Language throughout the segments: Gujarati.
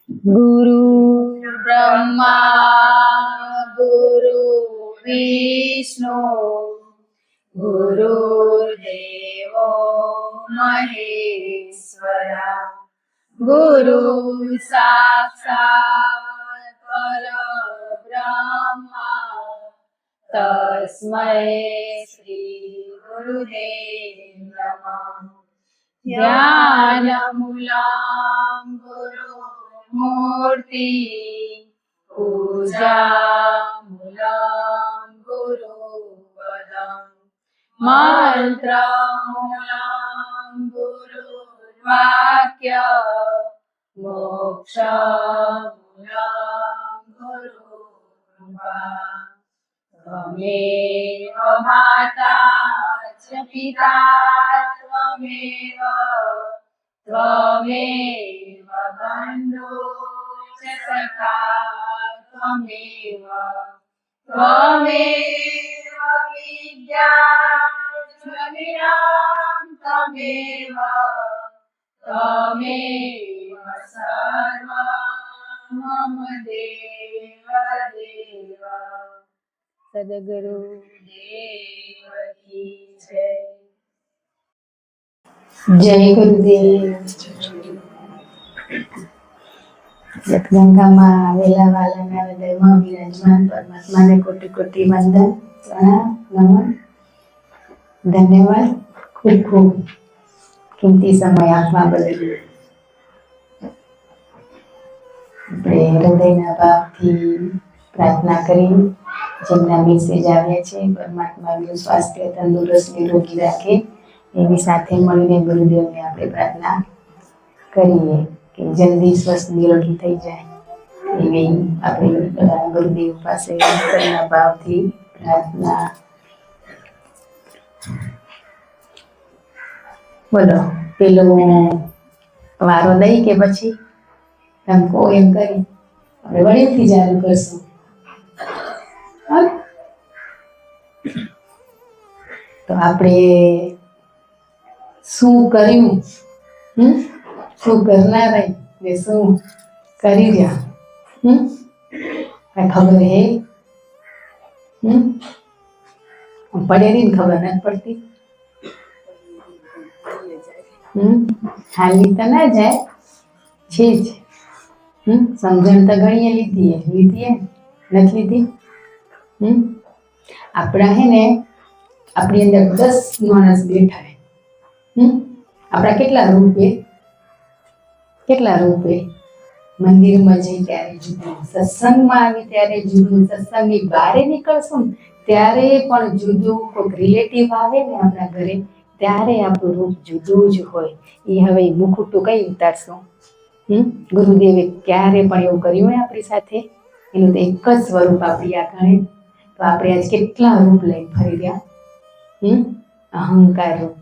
गुरु ब्रह्मा गुरु विष्णु गुरुर्देवो महेश्वरा गुरु साक्षात् परब्रह्मा तस्मै श्री गुरुदेव नमः। ध्यानमूलं गुरुमूर्ति पूजामूलं गुरुपदम् मन्त्रमूलं गुरुवाक्य मोक्षमूलं गुरुकृपा त्वमेव माता च पिता त्वमेव बन्धु च सखा त्वमेव विद्या त्वमेव सर्वं मम देव देव। सद्गुरु देव की जय। जय गुरुदेव। गंगाમાં આવેલા વાલાના હૃદયમાં વિરાજમાન પરમાત્માને કોટી કોટી વંદન પ્રણામ નમન ધન્યવાદ। ખૂબ ખૂબ કિંમતી સમય આપવા બદલ આપણે હૃદયના ભાવથી પ્રાર્થના કરી જેમના મેસેજ આવ્યા છે પરમાત્મા એમનું સ્વાસ્થ્ય તંદુરસ્ત નિરોગી રાખે એની સાથે મળીને ગુરુદેવને આપણે પ્રાર્થના કરીએ કે જલ્દી સ્વસ્થ નિરોગી થઈ જાય એવી આપણે બધા ગુરુદેવ પાસે અંતરના ભાવથી પ્રાર્થના। બોલો પેલો વારો દઈ કે પછી એમ કહો એમ કરી આપણે વળીથી ચાલુ કરશું। તો આપણે શું કર્યું શું કરનાર ને શું કરી રહ્યા કઈ ખબર હે પડેલી ને ખબર નથી પડતી હાલી તો ના જાય છે જ સમજણ તો ઘણી લીધી નથી લીધી આપણા હે ને આપણી અંદર 10 માણસ બેઠા હે આપણા કેટલા રૂપે મંદિરમાં જઈ ત્યારે જુદું સત્સંગમાં આવી ત્યારે જુદું સત્સંગની બહારે નીકળશું ત્યારે પણ જુદું કોઈક રિલેટિવ આવે ને આપણા ઘરે ત્યારે આપણું રૂપ જુદું જ હોય એ હવે મુખુટું કઈ ઉતારશું ગુરુદેવે ક્યારે પણ એવું કર્યું હોય આપણી સાથે એનું તો એક જ સ્વરૂપ આપણી આ ગણે તો આપણે આજ કેટલા રૂપ લઈને ફરી રહ્યા અહંકાર રૂપ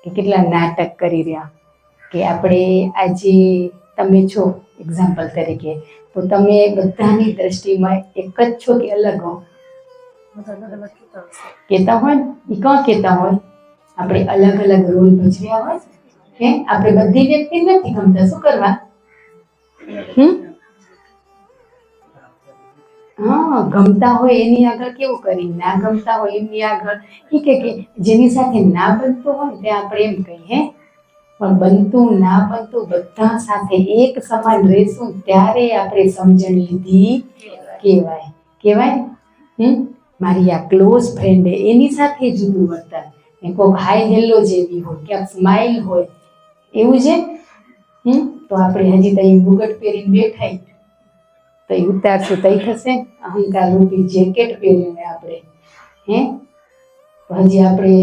કે કેટલા નાટક કરી રહ્યા કે આપણે આજે તમે છો એક્ઝામ્પલ તરીકે તો તમે બધાની દ્રષ્ટિમાં એક જ છો કે અલગ હો કહેતા હોય એ કોણ કહેતા હોય આપણે અલગ અલગ રોલ ભજવ્યા હોય કે આપણે બધી વ્યક્તિ નથી ગમતા શું કરવા ગમતા હોય એની આગળ કેવું કરી ના ગમતા હોય એની આગળ એ કે જેની સાથે ના બનતું હોય તે આપણે એમ કહીએ પણ બનતું ના બનતું બધા સાથે એક સમાન રહેશું ત્યારે આપણે સમજણ લીધી કહેવાય મારી આ ક્લોઝ ફ્રેન્ડ એની સાથે જુદું વર્તન કોઈક હાઈ હેલો જેવી હોય ક્યાંક સ્માઇલ હોય એવું છે તો આપણે હજી તો મુગટ પહેરીને બેઠા તો એ ઉતારશું તઈ થશે અહંકાર રૂપી જેકેટ પહેરીને આપણે તો હજી આપણે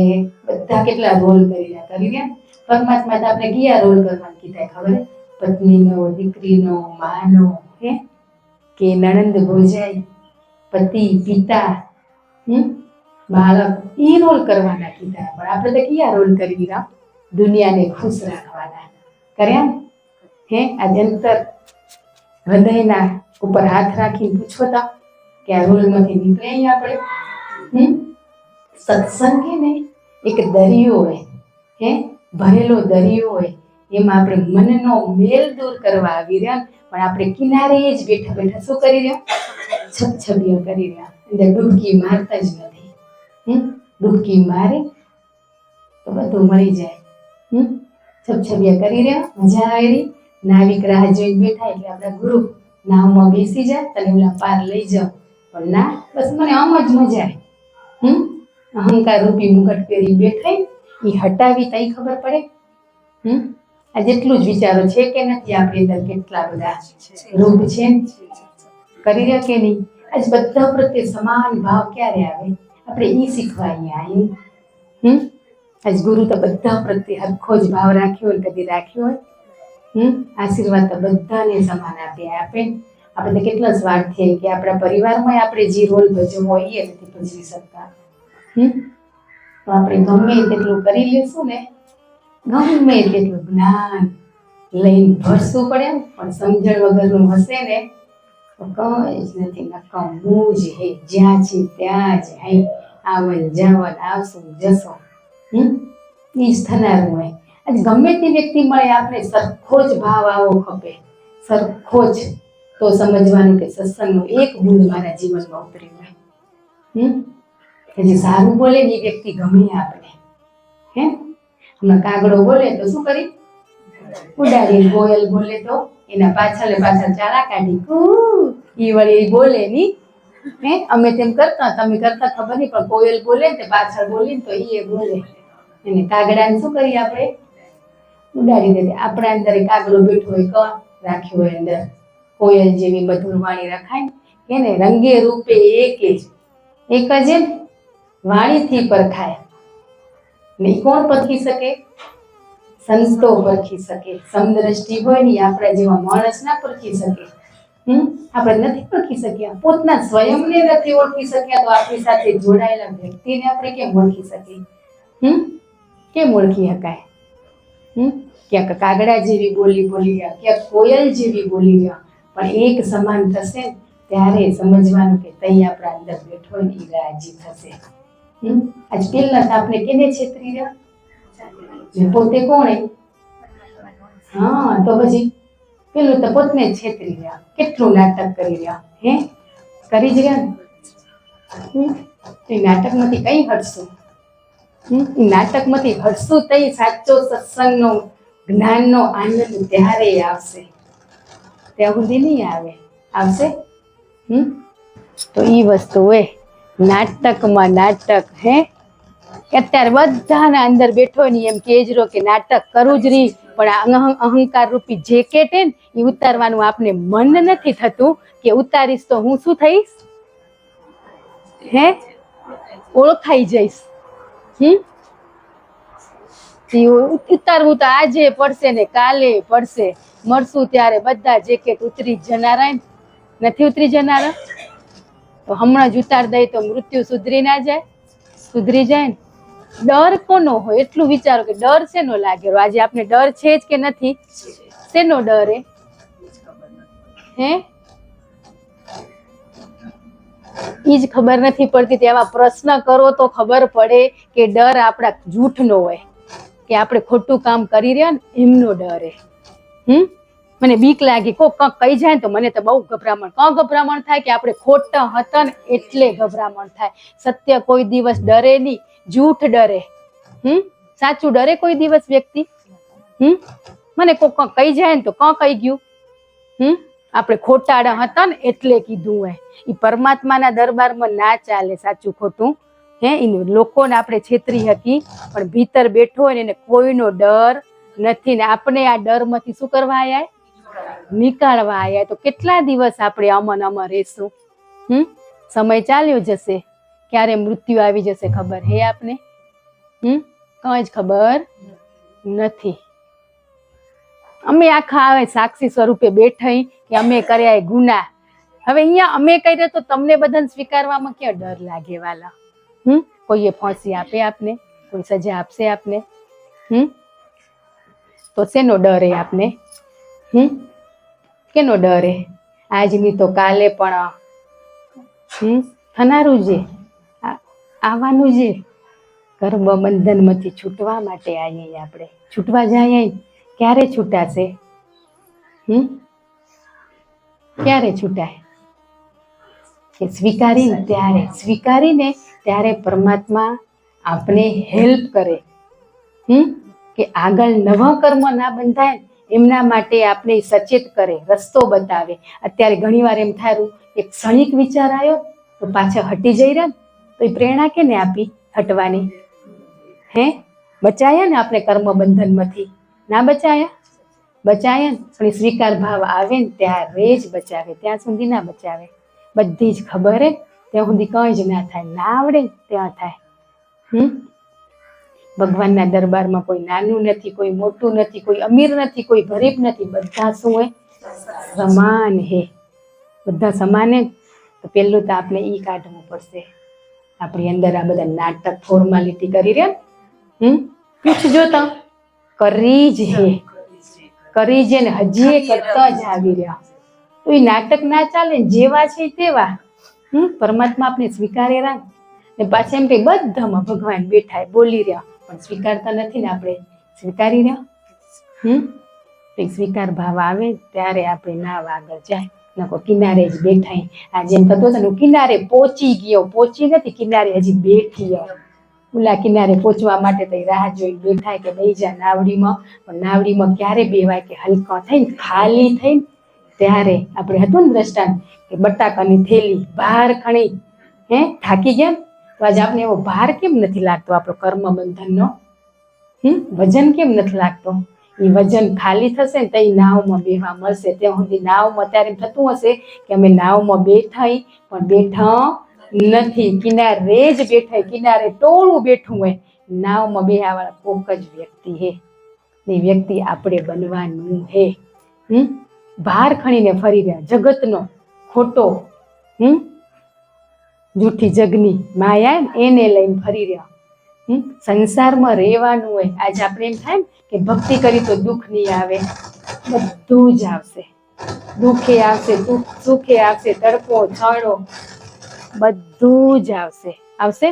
બધા કેટલા રોલ કરી રહ્યા પરમાત્મા તો આપણે કયા રોલ કરવાનું કીધા ખબર પત્નીનો દીકરીનો માનો કે નણંદ ભોજાઈ પતિ પિતા બાળક એ રોલ કરવાના કીધા પણ આપણે તો કયા રોલ કરી રહ્યા દુનિયાને ખુશ રાખવાના કર્યા આ જંતર હૃદયના ઉપર હાથ રાખીને પૂછો તા કે આ રોલમાંથી નીકળે આપણે સત્સંગ ને એક દરિયો હોય ભરેલો દરિયો હોય એમાં આપણે મનનો મેલ દૂર કરવા આવી રહ્યા, પણ આપણે કિનારે જ બેઠા બેઠા શું કરી રહ્યા? છબછબીઓ કરી રહ્યા, અંદર ડૂબકી મારતા જ નથી. ડૂબકી મારે તો બધું મળી જાય. છબછબીયા કરી રહ્યા, મજા આવી. નાવિક રાહ જોઈને બેઠા એટલે આપણા ગુરુ નાવમાં બેસી જાય, તને ઓલા પાર લઈ જાઓ. પણ ના, બસ મને આમ જ મજા આવે. અહંકાર રૂપી મુગટ પહેરી બેઠા એ હટાવી તઈ ખબર પડે. આ જેટલું જ વિચારો છે કે નથી આપણી અંદર, કેટલા બધા રોગ છે, કરી રહ્યા કે નહીં? આજ બધા પ્રત્યે સમાન ભાવ ક્યારે આવે? આપણે ઈ શીખવા અહીંયા આવી. આજ ગુરુ તો બધા પ્રત્યે હરખો જ ભાવ રાખ્યો હોય, કદી રાખ્યો હોય? આશીર્વાદ તો બધાને સમાન આપે. આપણે તો કેટલા સ્વાર્થી કે આપણા પરિવારમાં આપણે જે રોલ ભજવવો હોય એ નથી ભજવી શકતા. તો આપણે ગમે તેટલું કરી લેશું ને, ગમે તેટલું જ્ઞાન લઈને ભરવું પડે, પણ સમજણ વગરનું હશે ને તો કઈ જ નથી. નકામું જ હે, જ્યાં છે ત્યાં જ હે. આવન જાવન, આવશું જશો, ઈ જ થનારું હોય. આજે ગમે તે વ્યક્તિ મળે આપણે સરખો જ ભાવ આવો ખપે, સરખો જ. તો સમજવાનું કે સત્સંગનું એક બુંદ મારા જીવનમાં ઉતરી હોય. હજી સારું બોલે ને એ વ્યક્તિ ગમે આપણે. હમણાં કાગડો બોલે તો શું કરી? ઉડાડી. કોયલ બોલે તો એના પાછળ ચાલા કાઢી, ઈ વળી બોલે ની. અમે તેમ કરતા, તમે કરતા ખબર નહીં, પણ કોયલ બોલે ને પાછળ બોલે ને તો એ બોલે. એને કાગડાને શું કરીએ આપણે? ઉડાડી દે. આપણા અંદર કાગડો બેઠો હોય, ક રાખ્યો હોય અંદર, કોયલ જેવી મધુર વાણી રખાય કે ને, રંગે રૂપે એક જ વાણીથી પરખાય. ને કોણ પરખી શકે? સંતો પરખી શકે. સમદ્રષ્ટિ હોય ને આપણા જેવા માણસ ના પરખી શકે. આપણે નથી પરખી શક્યા, પોતાના સ્વયંને નથી ઓળખી શક્યા, તો આપણી સાથે જોડાયેલા વ્યક્તિને આપણે કેમ ઓળખી શકીએ? કેમ ઓળખી શકાય? ક્યાંક કાગડા જેવી બોલી બોલી રહ્યા, ક્યાંક કોયલ જેવી બોલી રહ્યા, પણ એક સમાન થશે ત્યારે સમજવાનું કે તઈ આપણા અંદર બેઠો ને એ રાજી થશે. આજ પેલા આપણે કેને છેતરી રહ્યા? પોતે કોણે? તો પછી પેલું તો પોતને જ છેતરી રહ્યા. કેટલું નાટક કરી રહ્યા, કરી જ રહ્યા ને. એ નાટકમાંથી કઈ હટશું? નાટકમાંથી હટશું તઈ સાચો સત્સંગનો, જ્ઞાનનો આનંદ ત્યારે આવશે. ત્યાં સુધી નહીં આવે. આવશે? તો ઈ વસ્તુ હોય નાટકમાં નાટક. અત્યારે બધાના અંદર બેઠો ને એમ કેજરો કે નાટક કરવું જ રહી, પણ અહંકાર રૂપી જેકેટ હે ને એ ઉતારવાનું આપણે મન નથી થતું કે ઉતારીશ તો હું શું થઈશ? ઓળખાઈ જઈશ. ઉતારવું તો આજે પડશે ને કાલે પડશે. મળશું ત્યારે બધા જેકેટ ઉતરી જનારા. નથી ઉતરી જનારા તો હમણાં જ ઉતાર દઈ તો મૃત્યુ સુધરી ના જાય? સુધરી જાય ને. ડર કોનો હોય એટલું વિચારો કે ડર શેનો લાગેલો? આજે આપણે ડર છે જ કે નથી? શેનો ડર હે? ઈ જ ખબર નથી પડતી. તેવા પ્રશ્ન કરો તો ખબર પડે કે ડર આપણા જૂઠનો હોય, કે આપણે ખોટું કામ કરી રહ્યા ને એમનો ડર હે. મને બીક લાગી, કોક કંઈક કહી જાય ને તો મને તો બહુ ગભરામણ. ગભરામણ થાય કે આપણે ખોટા હતા ને એટલે ગભરામણ થાય. સત્ય કોઈ દિવસ ડરે નહીં, જૂઠ ડરે. સાચું ડરે કોઈ દિવસ વ્યક્તિ? મને કોક કંઈક કહી જાય ને તો કહી ગયું. આપણે ખોટાડા હતા ને એટલે કીધું હોય. એ પરમાત્માના દરબારમાં ના ચાલે સાચું ખોટું. એનું લોકોને આપણે છેતરી હતી, પણ ભીતર બેઠો હોય ને એને કોઈનો ડર નથી. ને આપણે આ ડરમાંથી શું કરવા આયા? નીકાળવા આયા. તો કેટલા દિવસ આપણે અમન અમર રહેશું? સમય ચાલ્યો જશે, ક્યારે મૃત્યુ આવી જશે ખબર હે આપને? કઈ જ ખબર નથી. અમે આખા આવે સાક્ષી સ્વરૂપે બેઠા કે અમે કર્યા ગુના. હવે અહીંયા અમે કર્યા તો તમને બધાને સ્વીકારવામાં ક્યાં ડર લાગે વાલા? કોઈએ ફાંસી આપે આપને? કોઈ સજા આપશે આપને? તો શેનો ડર હે આપને? કેનો ડર હે? આજની તો કાલે પણ થનારું છે, આવવાનું છે. કર્મ બંધનમાંથી છૂટવા માટે આવીએ આપણે. છૂટવા જાય ક્યારે છૂટાશે? ક્યારે છૂટાય? કે સ્વીકારીને ત્યારે પરમાત્મા આપણે હેલ્પ કરે. કે આગળ નવા કર્મ ના બંધાય એમના માટે આપણે સચેત કરે, રસ્તો બતાવે. અત્યારે ઘણીવાર એમ થાયું કે ક્ષણિક વિચાર આવ્યો તો પાછા હટી જઈ રહ્યા તો એ પ્રેરણા કેને આપી હટવાની? બચાયા ને આપણે કર્મ બંધનમાંથી? ના બચાયા? બચાયા ને. પણ સ્વીકાર ભાવ આવે ને ત્યારે જ બચાવે, ત્યાં સુધી ના બચાવે. બધી જ ખબર હે ત્યાં સુધી કંઈ જ ના થાય, ના આવડે ત્યાં થાય. ભગવાનના દરબારમાં કોઈ નાનું નથી, કોઈ મોટું નથી, કોઈ અમીર નથી, કોઈ ગરીબ નથી. બધા શું હે? સમાન હે. બધા સમાન હે. તો પેલું તો આપણે ઈ કાઢવું પડશે. આપણી અંદર આ બધા નાટક ફોર્માલિટી કરી રહ્યા પૂછજો તો કરી જ હે, કરી છે ને હજી એ કરતા જ આવી રહ્યા. તો એ નાટક ના ચાલે, જેવા છે તેવા. પરમાત્મા આપણે સ્વીકારે રાખ ને પાછા એમ કે બધામાં ભગવાન બેઠા બોલી રહ્યા, પણ સ્વીકારતા નથી ને આપણે. સ્વીકારી રહ્યા સ્વીકાર ભાવ આવે ત્યારે આપણે નાવ આગળ જાય. નકો કિનારે જ બેઠા. આ જેમ થતો હતો ને કિનારે પહોંચી ગયો, પહોંચી નથી કિનારે હજી બેઠી. ઓલા કિનારે પહોંચવા માટે તો રાહ જોઈ બેઠા કે બેહી જા નાવડીમાં. પણ નાવડીમાં ક્યારે બેવાય કે હલકા થઈને ખાલી થઈને ત્યારે આપણે હતું ને દ્રષ્ટાંત કે બટાકાની થેલી બહાર ખણી થાકી ગયા. તો આજે આપણે એવો ભાર કેમ નથી લાગતો આપણો કર્મ બંધનનો? વજન કેમ નથી લાગતો? એ વજન ખાલી થશે ને તો એ નાવમાં બેહવા મળશે. ત્યાં સુધી નાવમાં ત્યારે થતું હશે કે અમે નાવમાં બેઠા પણ બેઠા નથી, કિનારે જ બેઠા. કિનારે ટોળું બેઠું હોય, નાવમાં બેહાવાળા કોક જ વ્યક્તિ હે. એ વ્યક્તિ આપણે બનવાનું હે. ભાર ખણીને ફરી રહ્યા જગતનો ખોટો જૂઠી જગની માયા એને લઈને ફરી રહ્યા. સંસારમાં રહેવાનું હોય. આજે આપણે એમ થાય ને કે ભક્તિ કરી તો દુઃખ નહીં આવે. બધું જ આવશે. દુઃખે આવશે, સુખે આવશે, તડકો છાંયો બધું જ આવશે. આવશે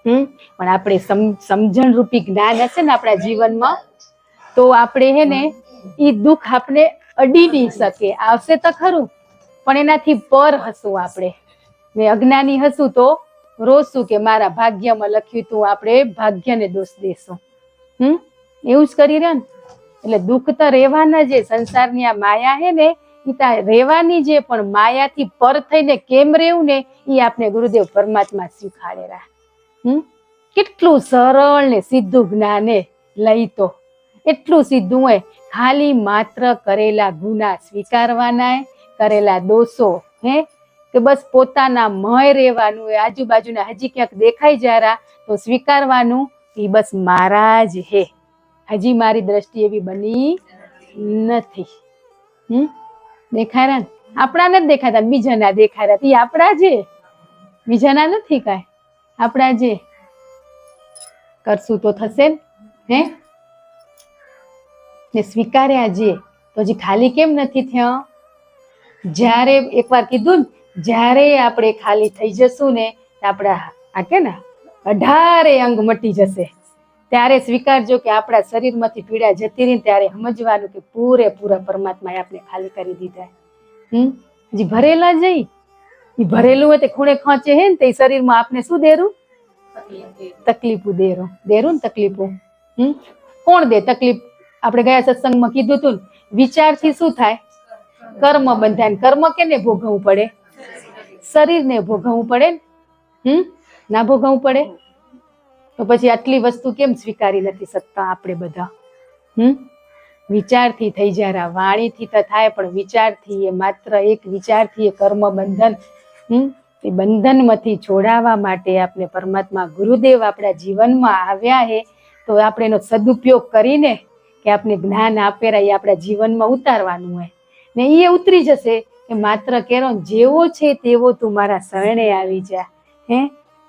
પણ આપણે સમજણ રૂપી જ્ઞાન હશે ને આપણા જીવનમાં તો આપણે હે ને એ દુઃખ આપણે અડી નહીં શકે. આવશે તો ખરું પણ એનાથી પર હશું આપણે. ને અજ્ઞાની હશું તો રોશું કે મારા ભાગ્યમાં લખ્યું તું. આપણે ભાગ્યને દોષ દેશું. એવું જ કરી રહ્યા ને. એટલે દુઃખ તો રહેવાના જ. સંસારની આ માયા હે ને એ તો રહેવાની છે, પણ માયાથી પર થઈને કેમ રહેવું ને એ આપણે ગુરુદેવ પરમાત્મા શીખાડેલા. કેટલું સરળ ને સીધું જ્ઞાને લઈ તો એટલું સીધું હોય. ખાલી માત્ર કરેલા ગુના સ્વીકારવાના, કરેલા દોષો કે બસ પોતાના મય રહેવાનું હોય. આજુબાજુના હજી ક્યાંક દેખાઈ જારા તો સ્વીકારવાનું એ બસ મારા જ હે. હજી મારી દ્રષ્ટિ એવી બની નથી. દેખાય આપણા નથી દેખાતા, બીજાના દેખાય રહ્યા. એ આપણા જે બીજાના નથી કાંઈ, આપણા જે કરશું તો થશે ને. સ્વીકાર્યા જે તો હજી ખાલી કેમ નથી થયા? જ્યારે એકવાર કીધું ને, જ્યારે આપણે ખાલી થઈ જશું ને આપણા આ કે ને 18 અંગ મટી જશે ત્યારે સ્વીકારજો કે આપણા શરીરમાંથી પીડા જતી રહી. ત્યારે સમજવાનું કે પૂરેપૂરા પરમાત્માએ આપણે ખાલી કરી દીધા. હજી ભરેલા જઈ એ ભરેલું હોય તે ખૂણે ખાંચે હે ને તે શરીરમાં આપણે શું દેરું? તકલીફો દેરું ને તકલીફો. કોણ દે તકલીફ? આપણે ગયા સત્સંગમાં કીધું તું વિચારથી શું થાય? કર્મ બંધાય. કર્મ કેને ભોગવવું પડે? શરીરને ભોગવવું પડે ને. ના ભોગવવું પડે તો પછી આટલી વસ્તુ કેમ સ્વીકારી નથી શકતા આપણે બધા? વિચારથી થઈ જાય. વાણીથી તો થાય પણ વિચારથી, એ માત્ર એક વિચારથી એ કર્મ બંધન એ બંધનમાંથી છોડાવવા માટે આપણે પરમાત્મા ગુરુદેવ આપણા જીવનમાં આવ્યા હે. તો આપણે એનો સદુપયોગ કરીને કે આપણે જ્ઞાન આપેલા એ આપણા જીવનમાં ઉતારવાનું હોય ને એ ઉતરી જશે કે માત્ર કેરો જેવો છે તેવો તું મારા શરણે આવી જા.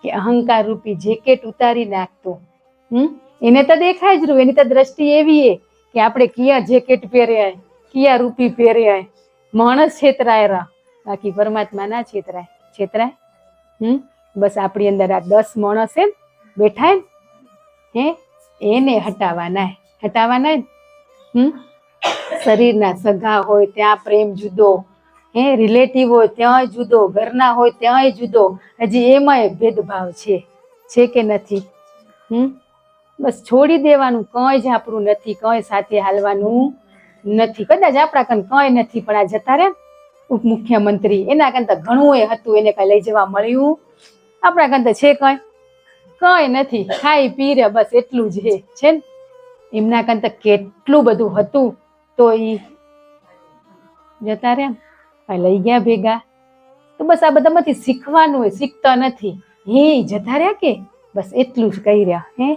કે અહંકાર રૂપી જેકેટ ઉતારી નાખતો. એને તો દેખાય જ રહ્યું. એની તો દ્રષ્ટિ એવી હે કે આપણે કિયા જેકેટ પહેર્યા, કિયા રૂપી પહેર્યા. માણસ છેતરાય રહ્યા, બાકી પરમાત્મા ના છેતરાય. છેતરાય બસ આપણી અંદર આ 10 માણસ છે બેઠા એને હટાવવાના. હટાવવાના શરીરના સગા હોય ત્યાં પ્રેમ જુદો, રિલેટિવ હોય ત્યાંય જુદો, ઘરના હોય ત્યાંય જુદો. હજી એમાંય ભેદભાવ છે કે નથી? બસ છોડી દેવાનું, કંઈ જ આપણું નથી, કંઈ સાથે હાલવાનું નથી. કદાચ આપણા કન કંઈ નથી, પણ આ જતા રહ્યા ઉપમુખ્યમંત્રી, એના કરતા ઘણું એ હતું, એને કઈ લઈ જવા મળ્યું? આપણા કરતા છે કંઈ નથી, ખાઈ પી રે બસ એટલું જ છે ને. એમના કરતા કેટલું બધું હતું, તો એ જતા રહ્યા, કઈ લઈ ગયા ભેગા? તો બસ આ બધામાંથી શીખવાનું હોય, શીખતા નથી. જતા રહ્યા કે બસ એટલું જ કહી રહ્યા.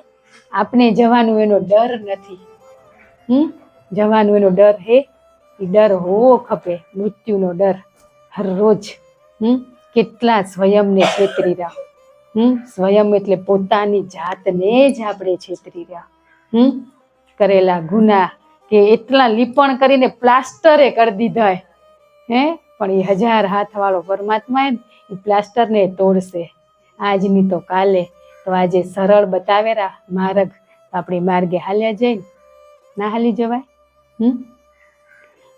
આપણે જવાનું એનો ડર નથી. જવાનું એનો ડર એ ડર હોવો ખપે, મૃત્યુનો ડર. હર રોજ કેટલા સ્વયંને છેતરી રહ્યા. સ્વયં એટલે પોતાની જાતને જ આપણે છેતરી રહ્યા. કરેલા ગુના કે એટલા લીપણ કરીને પ્લાસ્ટરે કરી દીધા. પણ એ 1000 હાથ વાળો પરમાત્મા એ પ્લાસ્ટરને તોડશે. આજની તો કાલે. તો આજે સરળ બતાવેરા માર્ગ, આપણે માર્ગે હાલ્યા જઈને ના હાલી જવાય?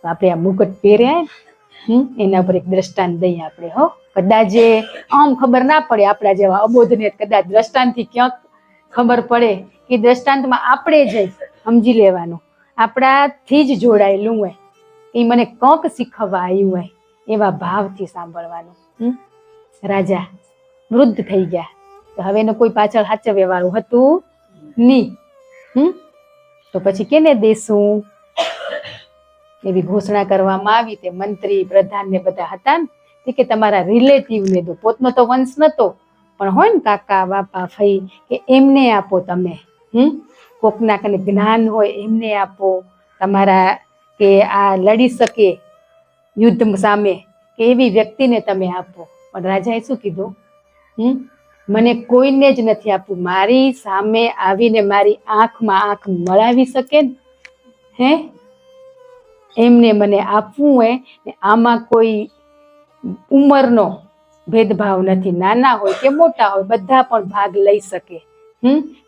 આપણે આ મુકટ પહેર્યા એના પર એક દ્રષ્ટાંત દઈએ આપણે. કદાચ આમ ખબર ના પડે, આપણા જેવા અબોધને કદાચ દ્રષ્ટાંતથી ક્યાંક ખબર પડે કે દ્રષ્ટાંતમાં આપણે જઈ સમજી લેવાનું, આપણાથી જ જોડાયેલું હોય, એ મને કંક શીખવવા આવ્યું હોય એવા ભાવથી સાંભળવાનું. રાજા વૃદ્ધ થઈ ગયા, તો હવે એને કોઈ પાછળ સાચવ્યા વાળું હતું નહીં. તો પછી કેને દેશું? એવી ઘોષણા કરવામાં આવી. તે મંત્રી પ્રધાન ને બધા હતા ને, કે તમારા રિલેટિવને દો. પોતનો તો વંશ નતો, પણ હોય ને કાકા બાપા ફઈ, કે એમને આપો તમે. કોકના કને જ્ઞાન હોય એમને આપો, તમારા કે આ લડી શકે યુદ્ધ સામે, કે એવી વ્યક્તિને તમે આપો. પણ રાજાએ શું કીધું? મને કોઈને જ નથી આપવું. મારી સામે આવીને મારી આંખમાં આંખ મળાવી શકે ને, એમને મને આપવું હોય. આમાં કોઈ ઉંમરનો ભેદભાવ નથી, નાના હોય કે મોટા હોય બધા પણ ભાગ લઈ શકે.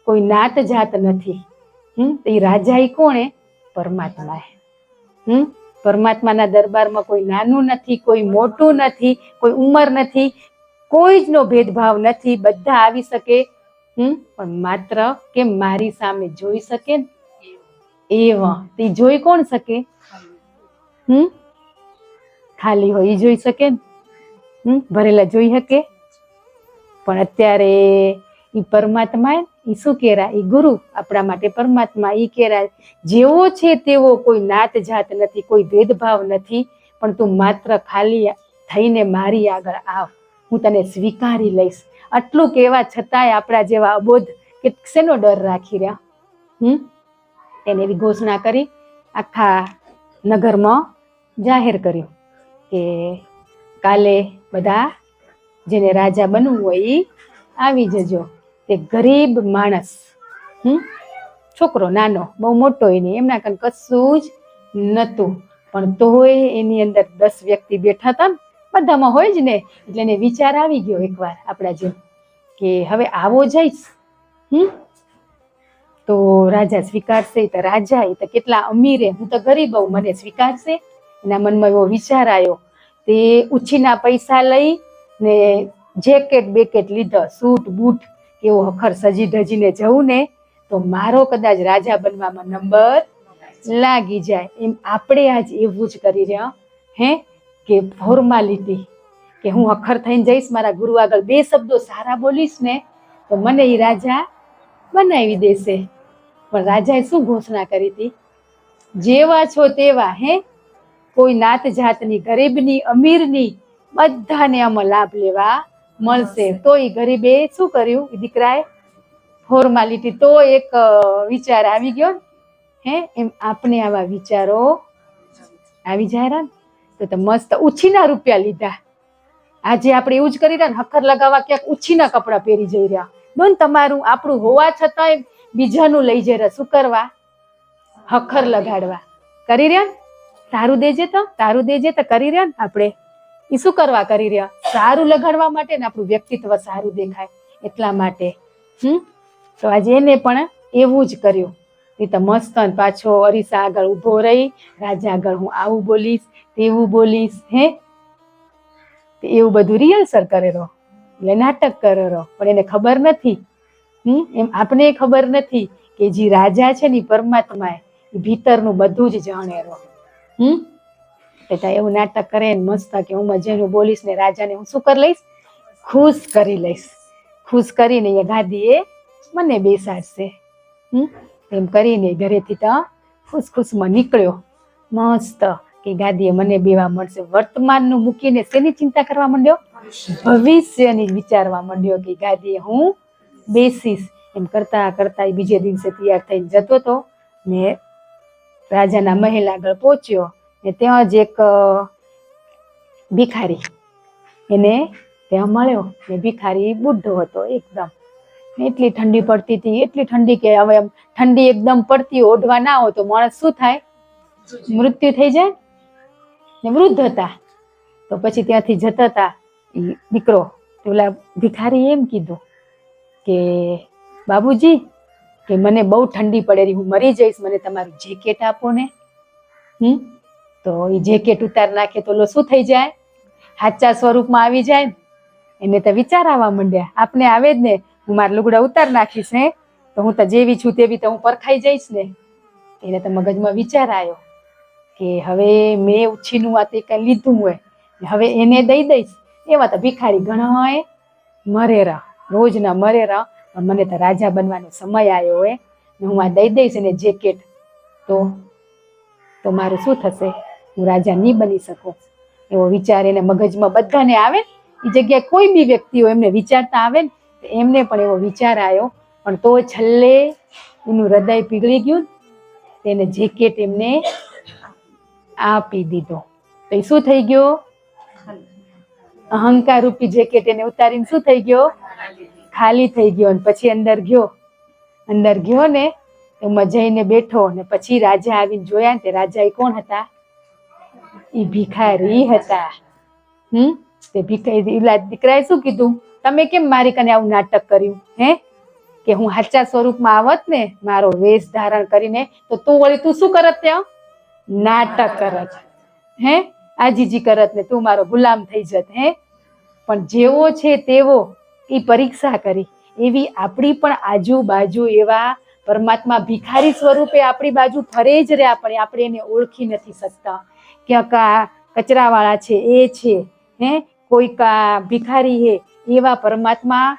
કોઈ નાત જાત નથી. એ રાજા એ કોણે? પરમાત્મા. પરમાત્માના દરબારમાં કોઈ નાનું નથી, કોઈ મોટું નથી, કોઈ ઉંમર નથી, કોઈ જ નો ભેદભાવ નથી. બધા આવી શકે, પણ માત્ર કે મારી સામે જોઈ શકે ને એવા. તે જોઈ કોણ શકે? ખાલી હોય એ જોઈ શકે ને, ભરેલા જોઈ શકે? પણ અત્યારે ઈ પરમાત્મા ઈ શું કેરા? ઈ ગુરુ આપણા માટે પરમાત્મા. ઈ કેરા જેવો છે તેવો, કોઈ નાત જાત નથી, કોઈ ભેદભાવ નથી, પણ તું માત્ર ખાલી થઈને મારી આગળ આવ, હું તને સ્વીકારી લઈશ. આટલું કહેવા છતાંય આપણા જેવા અબોધ કે શેનો ડર રાખી રહ્યા? એને એવી ઘોષણા કરી, આખા નગરમાં જાહેર કર્યું કે કાલે બધા જેને રાજા બનવું હોય એ આવી જજો. તે ગરીબ માણસ, છોકરો નાનો, બહુ મોટો નહીં, એમના કન કશું જ નતું, પણ તોય એની અંદર 10 વ્યક્તિ બેઠા હતા ને, બધામાં હોય જ ને, એટલે એને વિચાર આવી ગયો એકવાર આપણા જેમ કે હવે આવો જઈશ તો રાજા સ્વીકારશે. તો રાજા એ તો કેટલા અમીરે, હું તો ગરીબ હોઉં, મને સ્વીકારશે? એના મનમાં એવો વિચાર આવ્યો. તે ઉછીના પૈસા લઈ ને જેકેટ બેકેટ લીધા, સૂટ બૂટ, એવો હખર સજી ધજીને જવું ને તો મારો કદાચ રાજા બનવામાં નંબર લાગી જાય. એમ આપણે આજ એવું જ કરી રહ્યા કે ફોર્માલિટી, કે હું હખર થઈને જઈશ મારા ગુરુ આગળ 2 શબ્દો સારા બોલીશ ને તો મને એ રાજા બનાવી દેશે. પણ રાજાએ શું ઘોષણા કરી હતી? જેવા છો તેવા, કોઈ નાત જાતની, ગરીબની અમીરની, બધાને આમાં લાભ લેવા મળશે. તો એ ગરીબે શું કર્યું? એ દીકરાએ ફોર્માલિટી, તો એક વિચાર આવી ગયો એમ આપણે આવા વિચારો આવી જાય તો મસ્ત ઉછીના રૂપિયા લીધા. આજે આપણે એવું જ કરી રહ્યા ને, હખર લગાવવા ક્યાંક ઉછીના કપડા પહેરી જઈ રહ્યા. ડોન તમારું આપણું હોવા છતાંય બીજાનું લઈ જઈ રહ્યા. શું કરવા? હખર લગાડવા કરી રહ્યા ને, તારું દેજે તો તારું દેજે તો કરી રહ્યા ને. આપણે એ શું કરવા કરી રહ્યા? સારું લગાડવા માટે ને, આપણું વ્યક્તિત્વ સારું દેખાય એટલા માટે. તો આજે એને પણ એવું જ કર્યું. એ તો મસ્ત પાછો અરીસા આગળ ઊભો રહી, રાજા આગળ હું આવું બોલીશ, તેવું બોલીશ, હે એવું બધું રિહર્સલ કરેલો, એટલે નાટક કરેલો. પણ એને ખબર નથી, એમ આપણે ખબર નથી કે જે રાજા છે ને પરમાત્મા એ ભીતરનું બધું જ જાણેલો. એટલે એવું નાટક કરે ને મસ્ત કે હું મજાનું બોલીશ ને રાજાને હું શું કરી લઈશ, ખુશ કરી લઈશ. ખુશ કરીને એ ગાદીએ મને બેસાડશે. એમ કરીને ઘરેથી તો ખુશખુશમાં નીકળ્યો મસ્ત કે ગાદીએ મને બેવા મળશે. વર્તમાનનું મૂકીને શેની ચિંતા કરવા માંડ્યો, ભવિષ્યની વિચારવા માંડ્યો કે ગાદીએ હું બેસીશ. એમ કરતા કરતા બીજે દિવસે તૈયાર થઈને જતો હતો ને રાજાના મહેલ આગળ પહોંચ્યો ને ત્યાં જ એક ભિખારી એને ત્યાં મળ્યો ને ભિખારી બુઢો હતો એકદમ. એટલી ઠંડી પડતી હતી, એટલી ઠંડી કે હવે ઠંડી એકદમ પડતી ઓઢવા ના હોય તો માણસ શું થાય, મૃત્યુ થઈ જાય ને. વૃદ્ધ હતા તો પછી ત્યાંથી જતા હતા દીકરો, પેલા ભિખારી એમ કીધું કે બાબુજી કે મને બહુ ઠંડી પડે રહી, હું મરી જઈશ, મને તમારું જેકેટ આપો ને. તો એ જેકેટ ઉતાર નાખે તો શું થઈ જાય, સાચા સ્વરૂપમાં આવી જાય. એને તો વિચાર આવવા માંડ્યા, આપને આવે જ ને, હું મારા લુગડા ઉતાર નાખીશ ને તો હું તો જેવી છું તેવી તો હું પરખાઈ જઈશ ને. એને તો મગજમાં વિચાર આવ્યો કે હવે મેં ઉછીનું આ તે કઈ લીધું હોય હવે એને દઈ દઈશ. એવા તો ભિખારી ઘણા મરેરા, રોજના મરેરા, પણ મને તો રાજા બનવાનો સમય આવ્યો હોય ને હું આ દઈ દઈશ એને જેકેટ તો મારું શું થશે, હું રાજા નહીં બની શકું. એવો વિચાર એને મગજમાં બધાને આવે, એ જગ્યાએ કોઈ બી વ્યક્તિઓ એમને વિચારતા આવે ને એમને પણ એવો વિચાર આવ્યો. પણ તો છેલ્લે એનું હૃદય પીગળી ગયું, તેને જેકેટ એમને આપી દીધો. તો એ શું થઈ ગયો, અહંકાર રૂપી જેકેટ એને ઉતારીને શું થઈ ગયો, ખાલી થઈ ગયો. અને પછી અંદર ગયો ને એમાં જઈને બેઠો ને પછી રાજા આવીને જોયા ને તે રાજા એ કોણ હતા, એ ભિખારી હતા. તે ભિખારી દીકરાએ શું કીધું, તમે કેમ મારી કને આવું નાટક કર્યું, હે કે હું સાચા સ્વરૂપમાં આવત ને મારો વેશ ધારણ કરીને તો તું વળી તું શું કરત, ત્યાં નાટક કરત, હે આજીજી કરત ને તું મારો ગુલામ થઈ જત. હે પણ જેવો છે તેવો એ પરીક્ષા કરી, એવી આપણી પણ આજુબાજુ એવા પરમાત્મા ભિખારી સ્વરૂપે આપણી બાજુ ફરે જ રહ્યા, પણ આપણે એને ઓળખી નથી શકતા. ક્યાંક આ કચરાવાળા છે એ છે, હે કોઈક ભિખારી હે, એવા પરમાત્મા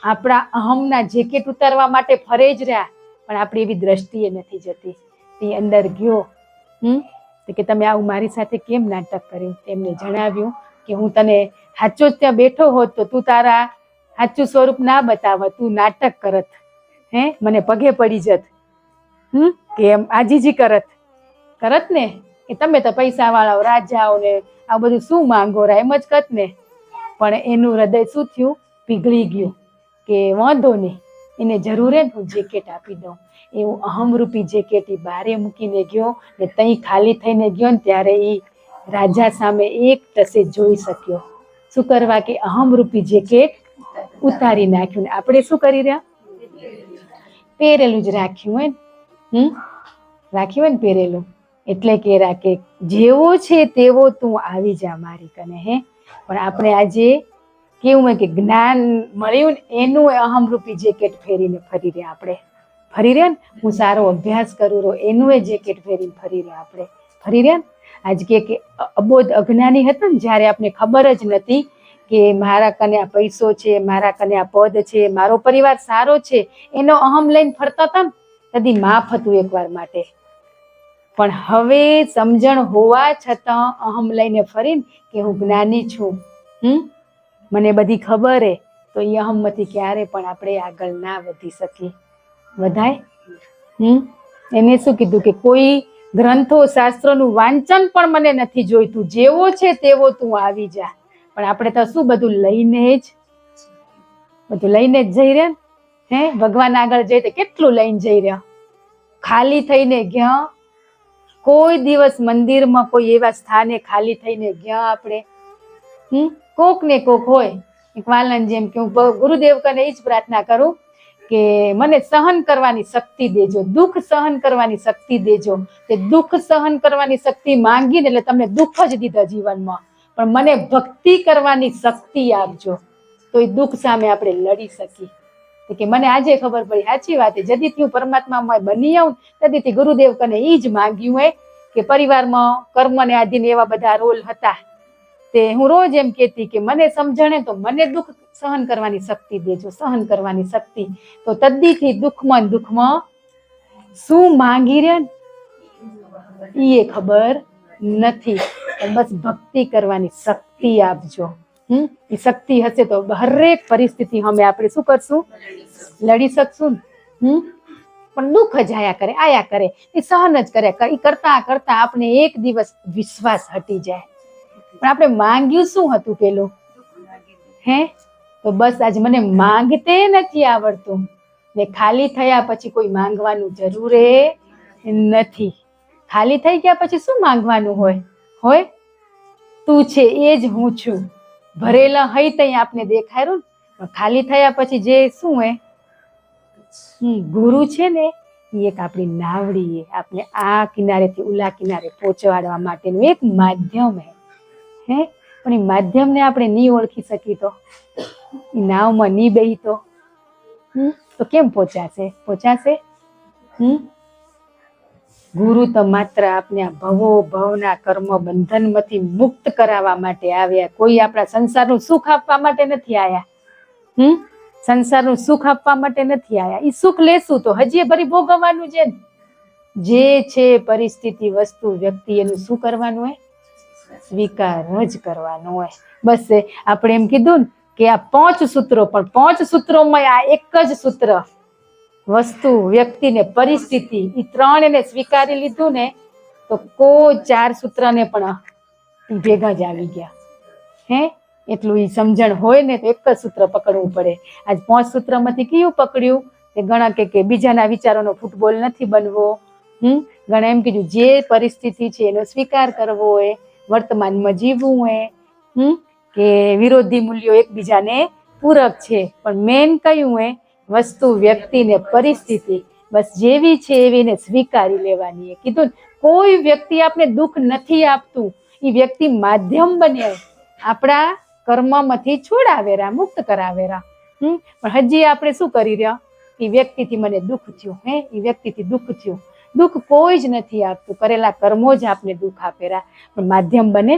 આપણા અહમના જેકેટ ઉતારવા માટે ફરે જ રહ્યા, પણ આપણી એવી દ્રષ્ટિએ નથી જતી. તે અંદર ગયો, કે તમે આવું મારી સાથે કેમ નાટક કર્યું. તેમને જણાવ્યું કે હું તને સાચો જ ત્યાં બેઠો હોત તો તું તારા સાચું સ્વરૂપ ના બતાવત, તું નાટક કરત, હે મને પગે પડી જત, કે એમ આજીજી કરત ને કે તમે તો પૈસા વાળાઓ રાજાઓ ને આ બધું શું માંગો રા, એમ જ કત ને. પણ એનું હૃદય શું થયું, પીગળી ગયું કે વાંધો નહીં, એને જરૂર હે હું જેકેટ આપી દઉં. એવું અહમરૂપી જેકેટ એ બારે મૂકીને ગયો ને તઈ ખાલી થઈને ગયો ને ત્યારે એ રાજા સામે એક ટસે જોઈ શક્યો. શું કરવા કે અહમરૂપી જેકેટ ઉતારી નાખ્યું ને આપણે શું કરી રહ્યા, પહેરેલું જ રાખ્યું હોય, રાખ્યું હોય ને પહેરેલું. એટલે કે જેવો છે તેવો તું આવી જા મારી કને. હે પણ આપણે આજે કેવું હોય કે જ્ઞાન મળ્યું ને એનું અહમરૂપી જેકેટ ફેરીને ફરી રહ્યા, આપણે ફરી રહ્યા ને. હું સારો અભ્યાસ કરું રહ્યો એનું એ જેકેટ ફેરીને ફરી રહ્યા, આપણે ફરી રહ્યા ને. આજ કે અબોધ અજ્ઞાની હતા ને જ્યારે આપણે ખબર જ નથી કે મારા કને આ પૈસો છે, મારા કને આ પદ છે, મારો પરિવાર સારો છે, એનો અહમ લઈને ફરતા હતા ને કદી માફ હતું એકવાર માટે. પણ હવે સમજણ હોવા છતાં અહમ લઈને ફરીને કે હું જ્ઞાની છું, મને બધી ખબર હે, તો એ અહમથી ક્યારે પણ આપણે આગળ ના વધી શકીએ. વધાય એને શું કીધું કે કોઈ ગ્રંથો શાસ્ત્રોનું વાંચન પણ મને નથી જોઈતું, જેવો છે તેવો તું આવી જા. પણ આપણે તો શું બધું લઈને જ જઈ રહ્યા, હે ભગવાન આગળ જઈ તો કેટલું લઈને જઈ રહ્યા, ખાલી થઈને ગયા. કોઈ દિવસ મંદિરમાં કોઈ એવા સ્થાને ખાલી થઈને ગયા આપણે, કોક ને કોક હોય. એક વાલન જેમ કે હું ગુરુદેવ કને એ જ પ્રાર્થના કરું કે મને સહન કરવાની શક્તિ દેજો, દુઃખ સહન કરવાની શક્તિ દેજો. તે દુઃખ સહન કરવાની શક્તિ માંગીને એટલે તમને દુઃખ જ દીધા જીવનમાં, પણ મને ભક્તિ કરવાની શક્તિ આપજો, તો એ દુઃખ સામે આપણે લડી શકીએ. કે મને આજે ખબર પડી, સાચી વાત છે, જદીથી હું પરમાત્મામાં બની આવું તદીથી ગુરુદેવ કને એ જ માંગ્યું હોય કે પરિવારમાં કર્મને આધીન એવા બધા રોલ હતા, તે હું રોજ એમ કહેતી કે મને સમજણે તો મને દુઃખ સહન કરવાની શક્તિ દેજો, સહન કરવાની શક્તિ. તો તદીથી દુઃખમાં શું માંગી રહ્યા એ ખબર નથી, પણ બસ ભક્તિ કરવાની શક્તિ આપજો. એ શક્તિ હશે તો હરેક પરિસ્થિતિ અમે આપણે શું કરશું, લડી શકશું. પણ દુઃખ જ આયા કરે, એ સહન જ કરે, એ કરતા કરતા આપણે એક દિવસ વિશ્વાસ હટી જાય. પણ આપણે માંગ્યું શું હતું પેલું, હે? તો બસ આજ મને માંગતે નથી આવડતું, ને ખાલી થયા પછી કોઈ માંગવાનું જરૂરે નથી. ખાલી થઈ ગયા પછી શું માંગવાનું હોય? તું છે એ જ હું છું, ભરેલા હઈ તઈ આપને દેખાયું. પણ ખાલી થયા પછી જે શું હે, ગુરુ છે ને એ એક આપણી નાવડી, આપણે આ કિનારેથી ઓલા કિનારે પહોંચાડવા માટેનું એક માધ્યમ હે. પણ એ માધ્યમને આપણે નહીં ઓળખી શકી તો, એ નાવમાં નહીં બેહી તો કેમ પહોંચાશે? ગુરુ તો માત્ર આપણે આ ભવના કર્મ બંધનમાંથી મુક્ત કરાવવા માટે આવ્યા, કોઈ આપણા સંસારનું સુખ આપવા માટે નથી આવ્યા. સંસારનું સુખ આપવા માટે નથી આવ્યા. એ સુખ લેશું તો હજી ભરી ભોગવવાનું છે. જે છે પરિસ્થિતિ, વસ્તુ, વ્યક્તિ, એનું શું કરવાનું હોય? સ્વીકાર જ કરવાનો હોય. બસ આપણે એમ કીધું ને કે આ 5 સૂત્રો, પણ 5 સૂત્રોમાં આ એક જ સૂત્ર, વસ્તુ, વ્યક્તિ ને પરિસ્થિતિ, એ 3 એને સ્વીકારી લીધું ને તો કોઈ 4 સૂત્રને પણ ભેગા જ આવી ગયા. હે એટલું એ સમજણ હોય ને તો એક જ સૂત્ર પકડવું પડે. આજ 5 સૂત્રમાંથી કયું પકડ્યું? તે ઘણા કે બીજાના વિચારોનો ફૂટબોલ નથી બનવો. ઘણા એમ કીધું જે પરિસ્થિતિ છે એનો સ્વીકાર કરવો હોય, વર્તમાનમાં જીવવું હોય, કે વિરોધી મૂલ્યો એકબીજાને પૂરક છે, પણ મેન કયું હોય? વસ્તુ, વ્યક્તિ ને પરિસ્થિતિ બસ જેવી છે એવીને સ્વીકારી લેવાની. કીધું કોઈ વ્યક્તિ આપણે દુઃખ નથી આપતું, એ વ્યક્તિ માધ્યમ બને આપણા કર્મમાંથી છોડાવેરા, મુક્ત કરાવેરા. પણ હજી આપણે શું કરી રહ્યા? એ વ્યક્તિથી મને દુઃખ થયું, એ વ્યક્તિથી દુઃખ થયું. દુઃખ કોઈ જ નથી આપતું, કરેલા કર્મો જ આપણે દુઃખ આપેરા, પણ માધ્યમ બને.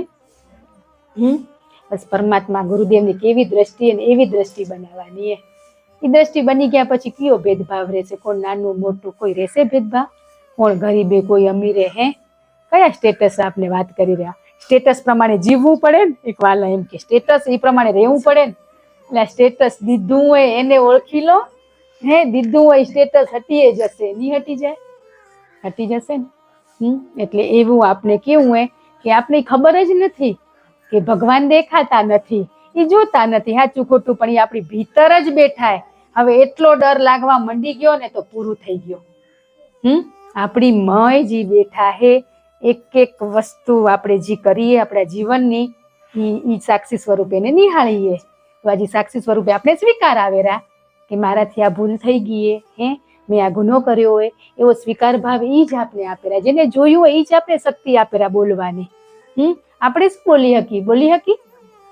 બસ પરમાત્મા ગુરુદેવની કેવી દ્રષ્ટિ અને એવી દ્રષ્ટિ બનાવવાની. એ દ્રષ્ટિ બની ગયા પછી કયો ભેદભાવ રહેશે? કોઈ નાનું મોટું કોઈ રહેશે ભેદભાવ? કોણ ગરીબે, કોઈ અમીરે? કયા સ્ટેટસ આપને વાત કરી રહ્યા? સ્ટેટસ પ્રમાણે જીવવું પડે ને. એક વાલા એમ કે સ્ટેટસ એ પ્રમાણે રહેવું પડે ને. એટલે સ્ટેટસ દીધું હોય એને ઓળખી લો. દીધું હોય સ્ટેટસ હટીએ જશે, નહીં હટી જાય? હટી જશે ને. એટલે એવું આપણે કેવું હોય કે આપણે ખબર જ નથી કે ભગવાન દેખાતા નથી, એ જોતા નથી, સાચું ખોટું, પણ એ આપણી ભીતર જ બેઠા. હવે એટલો ડર લાગવા મંડી ગયો ને તો પૂરું થઈ ગયું. આપણી મય જે બેઠા હે, એક વસ્તુ આપણે જે કરીએ આપણા જીવનની, એ સાક્ષી સ્વરૂપે એને નિહાળીએ. તો આજે સાક્ષી સ્વરૂપે આપણે સ્વીકાર આવેરા કે મારાથી આ ભૂલ થઈ ગઈ, મેં આ ગુનો કર્યો હોય, એવો સ્વીકાર ભાવ એ જ આપણે આપેલા. જેને જોયું હોય એ જ આપણે શક્તિ આપેલા બોલવાની. આપણે શું બોલી હકી?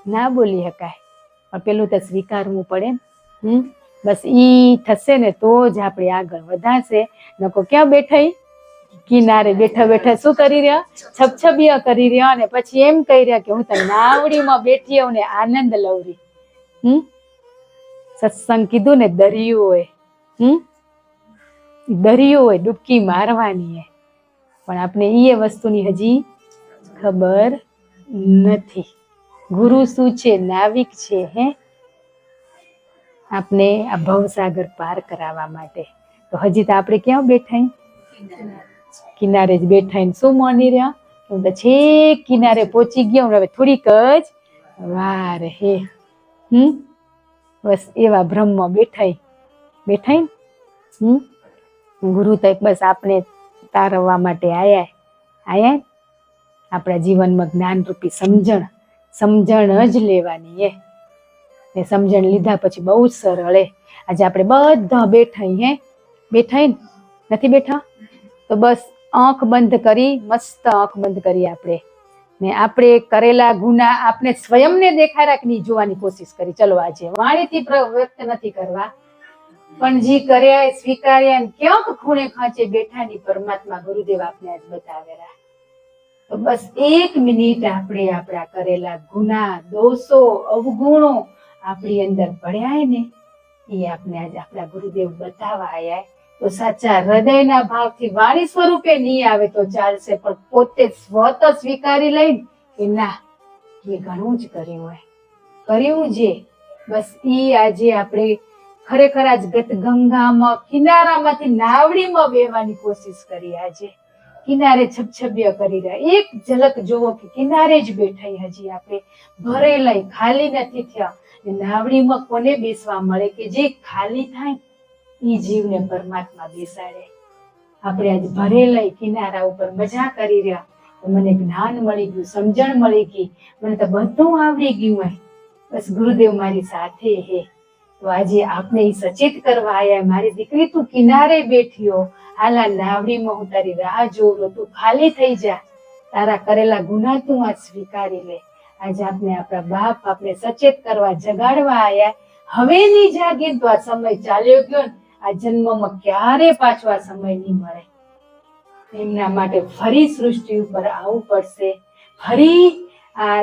ના બોલી શકાય. પણ પેલું તો સ્વીકારવું પડે ને. બસ ઈ થશે ને તો જ આપણે આગળ વધાશે. નકો ક્યાં બેઠા? કિનારે બેઠા બેઠા શું કરી રહ્યા? છબછબિયા કરી રહ્યા, અને પછી એમ કહી રહ્યા કે હું તો નાવડીમાં બેઠી હોઉં ને આનંદ લઉં રહી. સત્સંગ કીધું ને દરિયો હોય, દરિયો હોય, ડૂબકી મારવાની. પણ આપણે એ વસ્તુની હજી ખબર નથી. ગુરુ શું છે? નાવિક છે. આપણે આ ભવસાગર પાર કરાવવા માટે. તો હજી તો આપણે ક્યાં બેઠા? કિનારે જ બેઠા. શું માની રહ્યા? હું તો છેક કિનારે પહોંચી ગયો, હવે થોડીક જ વાર હે. બસ એવા ભ્રમમાં બેઠા. ગુરુ તો બસ આપણે તારવવા માટે આયા. આપણા જીવનમાં જ્ઞાનરૂપી સમજણ જ લેવાની. ને સમજણ લીધા પછી બહુ જ સરળ. આજે આપણે બધા બેઠા બેઠા નથી બેઠા? તો બસ આંખ બંધ કરી, મસ્ત આંખ બંધ કરી આપણે ને આપણે કરેલા ગુના આપણે સ્વયંને દેખાડા કે નહીં જોવાની કોશિશ કરી. ચલો આજે વાણીથી વ્યક્ત નથી કરવા, પણ જે કર્યા સ્વીકાર્યા ક્યાંક ખૂણે ખાંચે બેઠાની પરમાત્મા ગુરુદેવ આપને આજ બતાવેલા. તો બસ 1 મિનિટ આપણે આપણા કરેલા ગુના, દોષો, અવગુણો આપણી અંદર પડ્યા ને એ આપણે આજ આપણા ગુરુદેવ બતાવવા આવ્યા. તો સાચા હૃદયના ભાવથી વાણી સ્વરૂપે નહીં આવે તો ચાલશે, પણ પોતે સ્વત સ્વીકારી લઈ કે ના એ ઘણું જ કર્યું છે. બસ ઈ આજે આપણે ખરેખર આજ ગત ગંગામાં કિનારામાંથી નાવડીમાં બેવાની કોશિશ કરી. આજે કિનારે છબછબિયા કરી રહ્યા, એક ઝલક જોવો કે કિનારે જ બેઠા હજી આપણે ભરેલા, ખાલી નથી થયા. નાવડીમાં કોને બેસવા મળે કે જે ખાલી થાય ઈ જીવને પરમાત્મા બેસાડે. આપણે આજ ભરેલા કિનારા ઉપર મજા કરી રહ્યા, તો મને જ્ઞાન મળી ગયું, સમજણ મળી ગઈ, મને તો બધું આવડી ગયું હોય. બસ ગુરુદેવ મારી સાથે હે. તો આજે આપણે ઈ સચેત કરવા આવ્યા, મારી દીકરી તું કિનારે બેઠીઓ, હાલા નાવડીમાં હું તારી રાહ જોઉં, તું ખાલી થઈ જા, તારા કરેલા ગુના તું આજ સ્વીકારી લે. આજે આપણે આપણા બાપ આપણે સચેત કરવા જગાડવા આવ્યા. હવે નહીં જાગીએ તો આ સમય ચાલ્યો ગયો ને આ જન્મમાં ક્યારે પાછો આ સમય નહીં મળે. એમના માટે ફરી સૃષ્ટિ ઉપર આવવું પડશે, ફરી આ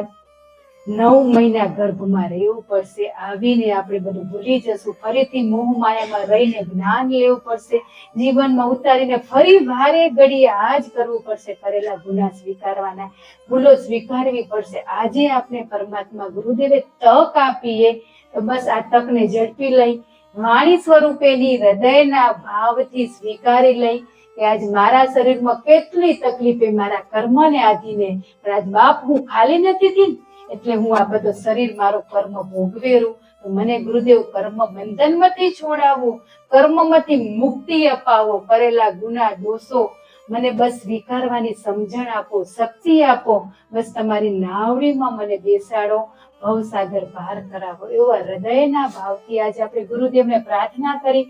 9 મહિના ગર્ભમાં રહેવું પડશે. આવીને આપણે બધું ભૂલી જશું, ફરીથી મોહ માયામાં રહીને જ્ઞાન લેવું પડશે, જીવનમાં ઉતારીને ફરી વારે ઘડીએ આ જ કરવું પડશે. કરેલા ગુના સ્વીકારવાના, ભૂલો સ્વીકારવી પડશે. આજે આપણે પરમાત્મા ગુરુદેવે તક આપીએ તો બસ આ તકને ઝડપી લઈ વાણી સ્વરૂપેની હૃદયના ભાવથી સ્વીકારી લઈ કે આજ મારા શરીરમાં કેટલી તકલીફે મારા કર્મને આધીને, પણ આજ બાપ હું ખાલી નથી થઈ એટલે હું આ બધો શરીર મારો કર્મ ભોગવેરું. તો મને ગુરુદેવ કર્મ બંધનમાંથી છોડાવો, કર્મમાંથી મુક્તિ અપાવો, કરેલા ગુના દોષો મને બસ સ્વીકારવાની સમજણ આપો, શક્તિ આપો. બસ તમારી નાવડીમાં મને બેસાડો, ભવસાગર પાર કરાવો. એવા હૃદયના ભાવથી આજે આપણે ગુરુદેવને પ્રાર્થના કરી.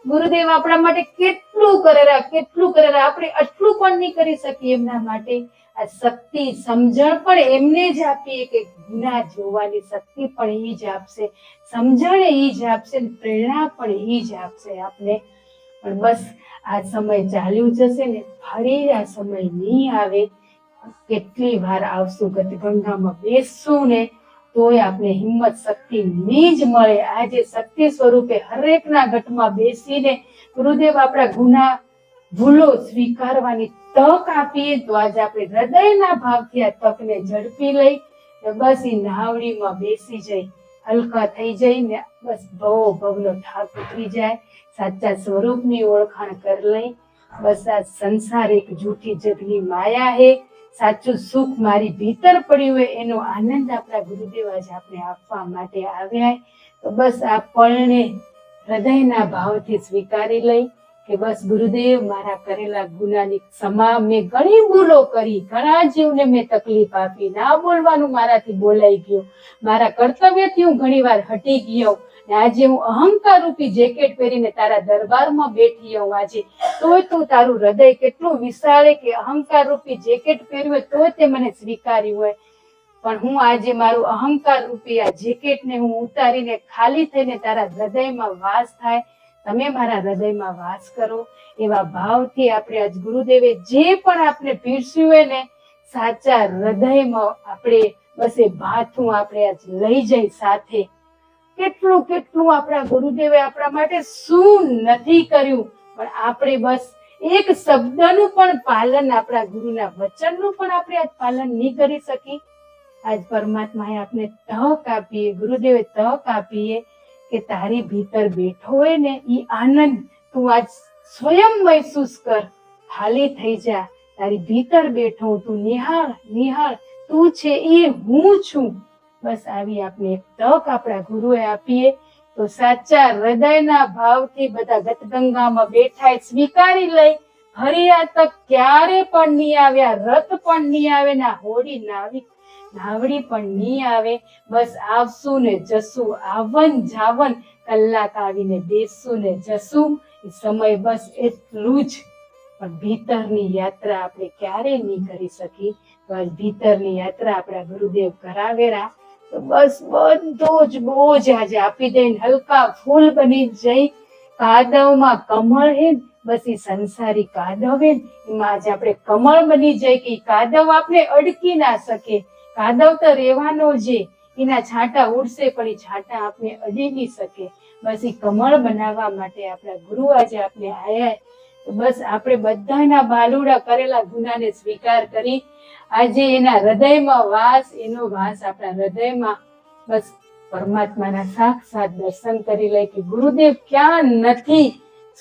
ગુરુદેવ આપણા માટે કેટલું કરેલા, આપણે આટલું પણ નહીં કરી શકીએ એમના માટે. આ શક્તિ સમજણ પણ એમને જ આપીએ કે ગુના જોવાની શક્તિ પણ એ જ આપશે, સમજણ એ જ આપશે, પ્રેરણા પણ એ જ આપશે આપને. પણ બસ આ સમય ચાલ્યું જશે ને ફરી આ સમય નહીં આવે. કેટલી વાર આવશું ગંગામાં બેસશું ને તોય આપણે હિંમત શક્તિ નહીં જ મળે. આજે શક્તિ સ્વરૂપે હરેકના ઘટમાં બેસીને ગુરુદેવ આપણા ગુના ભૂલો સ્વીકારવાની તક આપીએ તો આજે આપણે હૃદયના ભાવથી આ તકને ઝડપી લઈ બસ એ નાવડીમાં બેસી જઈ, હલકા થઈ જઈને બસ ભવનો ઠાક ઉતરી જાય, સાચા સ્વરૂપની ઓળખાણ કરી લઈ. બસ આ સંસાર એક જૂઠી જગની માયા હે, સાચું સુખ મારી ભીતર પડ્યું હોય એનો આનંદ આપણા ગુરુદેવ આજે આપણે આપવા માટે આવ્યા. તો બસ આ પળને હૃદયના ભાવથી સ્વીકારી લઈ કે બસ ગુરુદેવ મારા કરેલા ગુનાની ક્ષમા. મેં ઘણી ભૂલો કરી, ઘણા જીવને મેં તકલીફ આપી, ના બોલવાનું મારાથી બોલાઈ ગયું, મારા કર્તવ્યથી હું ઘણી વાર હટી ગયો. આજે હું અહંકાર રૂપી જેકેટ પહેરીને તારા દરબારમાં બેઠી હોઉં આજે, તોય તું તારું હૃદય કેટલું વિશાળે કે અહંકાર રૂપી જેકેટ પહેર્યું હોય તોય તે મને સ્વીકાર્યું હોય. પણ હું આજે મારું અહંકાર રૂપી આ જેકેટને હું ઉતારીને ખાલી થઈને તારા હૃદયમાં વાસ થાય, તમે મારા હૃદયમાં વાસ કરો. એવા ભાવથી આપણે આજ ગુરુદેવે જે પણ આપણે પીરસ્યું હોય ને સાચા હૃદયમાં આપણે બસ એ ભાથું આપણે આજ લઈ જઈ સાથે. કેટલું આપણા ગુરુદેવે આપણા માટે શું નથી કર્યું, પણ આપણે બસ એક શબ્દનું પણ પાલન, આપણા ગુરુના વચનનું પણ આપણે આજ પાલન નહીં કરી શકી. આજ પરમાત્માએ આપણે તક આપીએ, ગુરુદેવે તક આપીએ કે તારી ભીતર બેઠો હોય ને એ આનંદ તું આજ સ્વયં મહેસૂસ કર, ખાલી થઈ જા, તારી ભીતર બેઠો તું નિહાળ તું છે એ હું છું. બસ આવી આપણે એક તક આપણા ગુરુએ આપીએ તો સાચા હૃદયના ભાવથી બધા ગતગંગામાં બેઠા સ્વીકારી લઈ ફરી આ તક ક્યારે પણ નહીં આવ્યા, રથ પણ નહીં આવે, ના હોડી નાવડી પણ નહીં આવે. બસ આવશું ને જશું, આવન જાવન, કલાક આવીને બેસશું ને જશું. એ સમય બસ એટલું જ. પણ ભીતરની યાત્રા આપણે ક્યારેય નહીં કરી શકી. તો આજ ભીતરની યાત્રા આપણા ગુરુદેવ કરાવેરા. તો બસ બધો જ બોજ આજે આપી દઈને હલકા ફૂલ બની જઈ. કાદવમાં કમળ હે, બસ એ સંસારી કાદવ હે, એમાં આજે આપણે કમળ બની જાય કે કાદવ આપણે અડકી ના શકે. કાદવ તો રહેવાનો છે, એના છાંટા ઉડશે પણ એ છાંટા આપણે અડી નહીં શકે. બસ એ કમળ બનાવવા માટે આપણા ગુરુ આજે આપણે આયા. બસ આપણે બધાના બાલુડા કરેલા ગુનાને સ્વીકાર કરી આજે એના હૃદયમાં વાસ, એનો વાસ આપણા હૃદયમાં. બસ પરમાત્માના સાક્ષાત દર્શન કરી લે કે ગુરુદેવ ક્યાં નથી,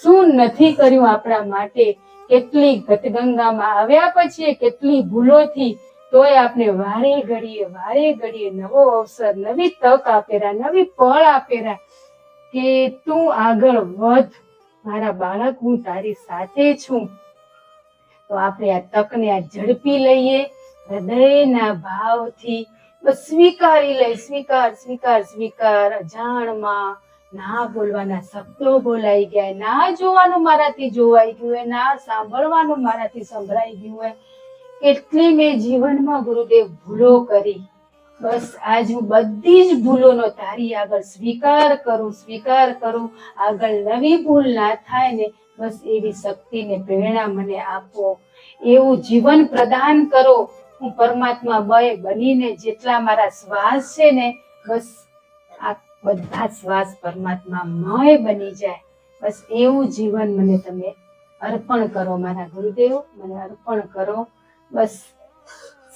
શું નથી કર્યું આપણા માટે. કેટલી ગતગંગામાં આવ્યા પછી કેટલી ભૂલોથી, તોય આપણે વારે ઘડીએ નવો અવસર, નવી તક આપેરા, નવી પળ આપેરા કે તું આગળ વધ મારા બાળક, હું તારી સાથે છું. તો આપણે આ તકને આ ઝડપી લઈએ હૃદયના ભાવથી. બસ સ્વીકારી લઈ, સ્વીકાર. અજાણમાં ના બોલવાના શબ્દો બોલાઈ ગયા, ના જોવાનું મારાથી જોવાઈ ગયું હોય, ના સાંભળવાનું મારાથી સંભળાઈ ગયું હોય. કેટલી મેં જીવનમાં ગુરુદેવ ભૂલો કરી. બસ આજ હું બધી જ ભૂલોનો તારી આગળ સ્વીકાર કરું. આગળ નવી ભૂલ ના થાય ને, બસ એવી શક્તિ ને પ્રેરણા મને આપો, એવું જીવન પ્રદાન કરો. હું પરમાત્મા બનીને જેટલા મારા શ્વાસ છે ને, બસ આ બધા શ્વાસ પરમાત્મા મય બની જાય. બસ એવું જીવન મને તમે અર્પણ કરો મારા ગુરુદેવ, મને અર્પણ કરો. બસ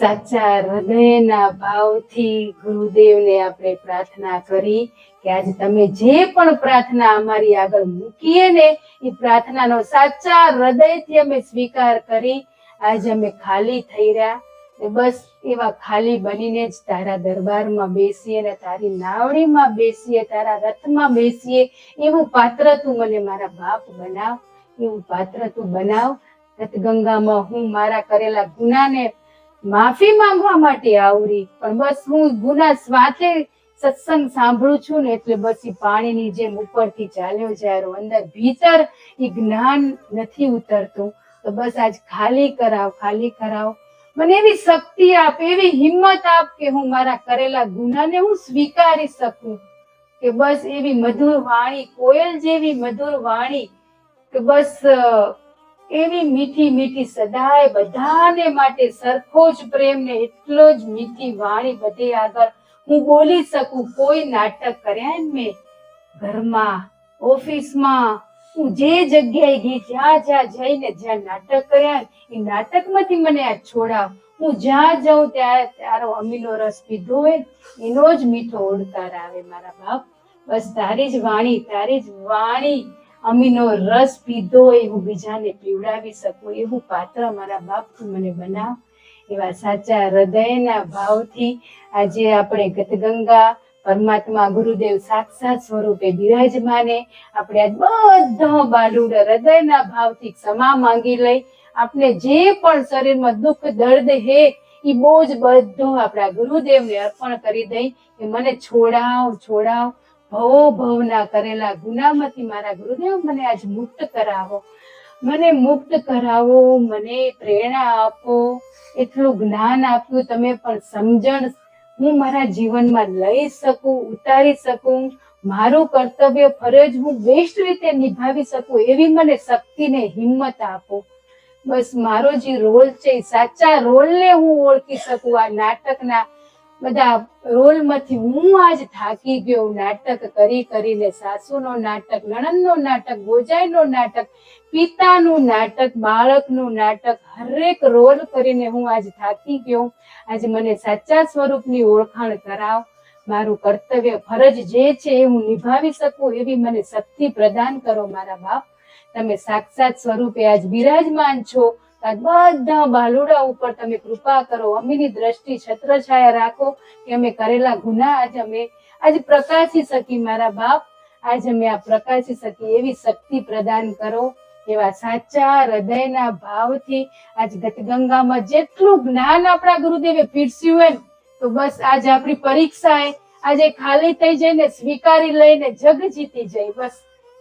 સાચા હૃદયના ભાવથી ગુરુદેવને આપણે પ્રાર્થના કરી કે આજે તમે જે પણ પ્રાર્થના અમારી આગળ મૂકીએ ને, એ પ્રાર્થનાનો સાચા હૃદયથી અમે સ્વીકાર કરી. આજે અમે ખાલી થઈ રહ્યા, બસ એવા ખાલી બનીને જ તારા દરબારમાં બેસીએ ને તારી નાવડીમાં બેસીએ, તારા રથમાં બેસીએ. એવું પાત્ર તું મને મારા બાપ બનાવ, એવું પાત્ર તું બનાવ. ગંગામાં હું મારા કરેલા ગુનાને માફી માંગવા માટે આવરી, પણ બસ હું ગુના સ્વાથે સત્સંગ સાંભળું છું ને, એટલે બસ એ પાણીની જેમ ઉપરથી ચાલ્યો જાય, અંદર ભીતર એ જ્ઞાન નથી ઉતરતું. તો બસ આજ ખાલી કરાવ. મને એવી શક્તિ આપ, એવી હિંમત આપ કે હું મારા કરેલા ગુનાને હું સ્વીકારી શકું. કે બસ એવી મધુર વાણી, કોયલ જેવી મધુર વાણી, કે બસ એવી મીઠી સદાય બધાને માટે સરખો જ પ્રેમ ને એટલો જ મીઠી વાણી બધે આગળ હું બોલી શકું. કોઈ નાટક કર્યા ને મેં ઘરમાં, ઓફિસમાં, હું જે જગ્યાએ ગઈ, જ્યાં જઈને જ્યાં નાટક કર્યા એ નાટકમાંથી મને આ છોડાવ. હું જ્યાં જાઉં ત્યાં તારો અમીનો રસ પીધો હોય એનો જ મીઠો ઓડકાર આવે મારા બાપ. બસ તારી જ વાણી અમીનો રસ પીધો હોય હું બીજાને પીવડાવી શકું, એવું પાત્ર મારા બાપ તું મને બનાવ. એવા સાચા હૃદયના ભાવથી આજે આપણે ગતગંગા પરમાત્મા ગુરુદેવ સાક્ષાત સ્વરૂપે બિરાજમાને આપણે આજ બધા બાલુડ હૃદયના ભાવથી ક્ષમા માંગી લઈ. આપણે જે પણ શરીરમાં દુઃખ દર્દ હે એ બોજ બધો આપણા ગુરુદેવને અર્પણ કરી દઈ કે મને છોડાવ. ભવના કરેલા ગુનામાંથી મારા ગુરુદેવ મને આજ મુક્ત કરાવો, મને પ્રેરણા આપો. એટલું જ્ઞાન આપ્યું તમે, પણ સમજણ હું મારા જીવનમાં લઈ શકું, ઉતારી શકું. મારું કર્તવ્ય ફરજ હું બેસ્ટ રીતે નિભાવી શકું એવી મને શક્તિ ને હિંમત આપો. બસ મારો જે રોલ છે સાચા રોલને હું ઓળખી શકું. આ નાટકના બધા રોલમાંથી હું આજ થાકી ગયો. નાટક કરીને સાસુનો નાટક, નણંદનો નાટક, ભોજાઈનો નાટક, પિતાનું નાટક, બાળકનું નાટક, હરેક રોલ કરીને હું આજ થાકી ગયો. આજે મને સાચા સ્વરૂપની ઓળખાણ કરાવ. મારું કર્તવ્ય ફરજ જે છે એ હું નિભાવી શકું એવી મને શક્તિ પ્રદાન કરો મારા બાપ. તમે સાક્ષાત સ્વરૂપે આજ બિરાજમાન છો. આજ બધા બાલુડા ઉપર તમે કૃપા કરો, અમીની દ્રષ્ટિ છત્રછાયા રાખો કે અમે કરેલા ગુના આજ પ્રકાશી શકી મારા બાપ. આજ અમે આ પ્રકાશી શકી એવી શક્તિ પ્રદાન કરો. એવા સાચા હૃદયના ભાવથી આજ ગતગંગામાં જેટલું જ્ઞાન આપણા ગુરુદેવે પીરસ્યું હોય ને, તો બસ આજ આપણી પરીક્ષા આજે ખાલી થઈ જઈને સ્વીકારી લઈને જગ જીતી જાય. બસ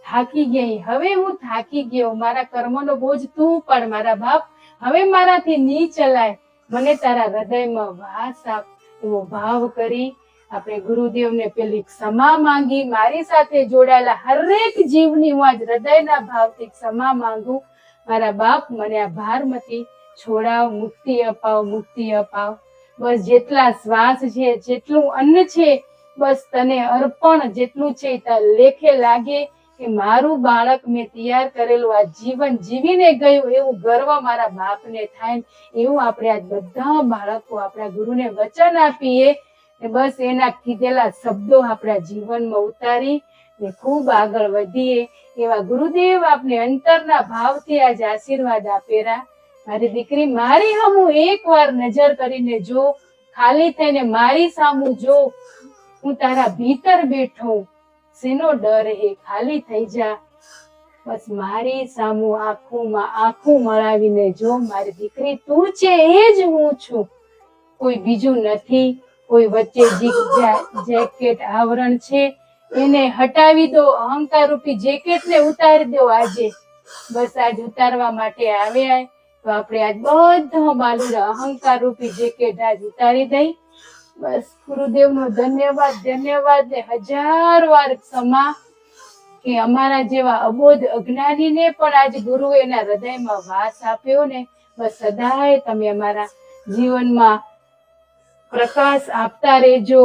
થાકી ગઈ, હવે હું થાકી ગયો, મારા કર્મનો બોજ તું પણ મારા બાપ, હવે મારાથી નહીં ચલાય, મને તારા હૃદયમાં વાસ આપ, એવો ભાવ કરી આપણે ગુરુદેવને પેલી ક્ષમા માંગી. મારી સાથે જોડાયેલા હરેક જીવની હું આજ હૃદયના ભાવથી ક્ષમા માંગુ. મારા બાપ, મને આ ભારમાંથી છોડાવ, મુક્તિ અપાવ, મુક્તિ અપાવ. બસ જેટલા શ્વાસ છે, જેટલું અન્ન છે, બસ તને અર્પણ, જેટલું છે તાર લેખે લાગે કે મારું બાળક મેં તૈયાર કરેલું આ જીવન જીવીને ગયું, એવું ગર્વ મારા બાપને થાય. એવું આપણે આજ બધા બાળકો આપણા ગુરુને વચન આપીએ, બસ એના કીધેલા શબ્દો આપણા જીવનમાં ઉતારી ને ખૂબ આગળ વધીએ. એવા ગુરુદેવ આપને અંતરના ભાવથી આજ આશીર્વાદ આપેલા. મારી દીકરી, મારી સામું એકવાર નજર કરીને જો, ખાલી થઈને મારી સામું જો, હું તારા ભીતર બેઠો, શેનો ડર હે, ખાલી થઈ જા. બસ મારી સામું આંખોમાં આંખું મળાવીને જો, મારી દીકરી તું છે એ જ હું છું, કોઈ બીજું નથી. કોઈ વચ્ચે જેકેટ આવરણ છે એને હટાવી દો, અહંકાર રૂપી જેકેટ ને ઉતારી દો આજે. બસ આજ ઉતારવા માટે આવ્યા તો આપણે આજ બધા બાલુડા અહંકાર રૂપી જેકેટ આજ ઉતારી દઈ. બસ ગુરુદેવનો ધન્યવાદ, ધન્યવાદ ને હજાર વાર ક્ષમા કે અમારા જેવા અબોધ અજ્ઞાનીને પણ આજ ગુરુએ એના હૃદયમાં વાસ આપ્યો ને. બસ સદાય તમે અમારા જીવનમાં પ્રકાશ આપતા રહેજો.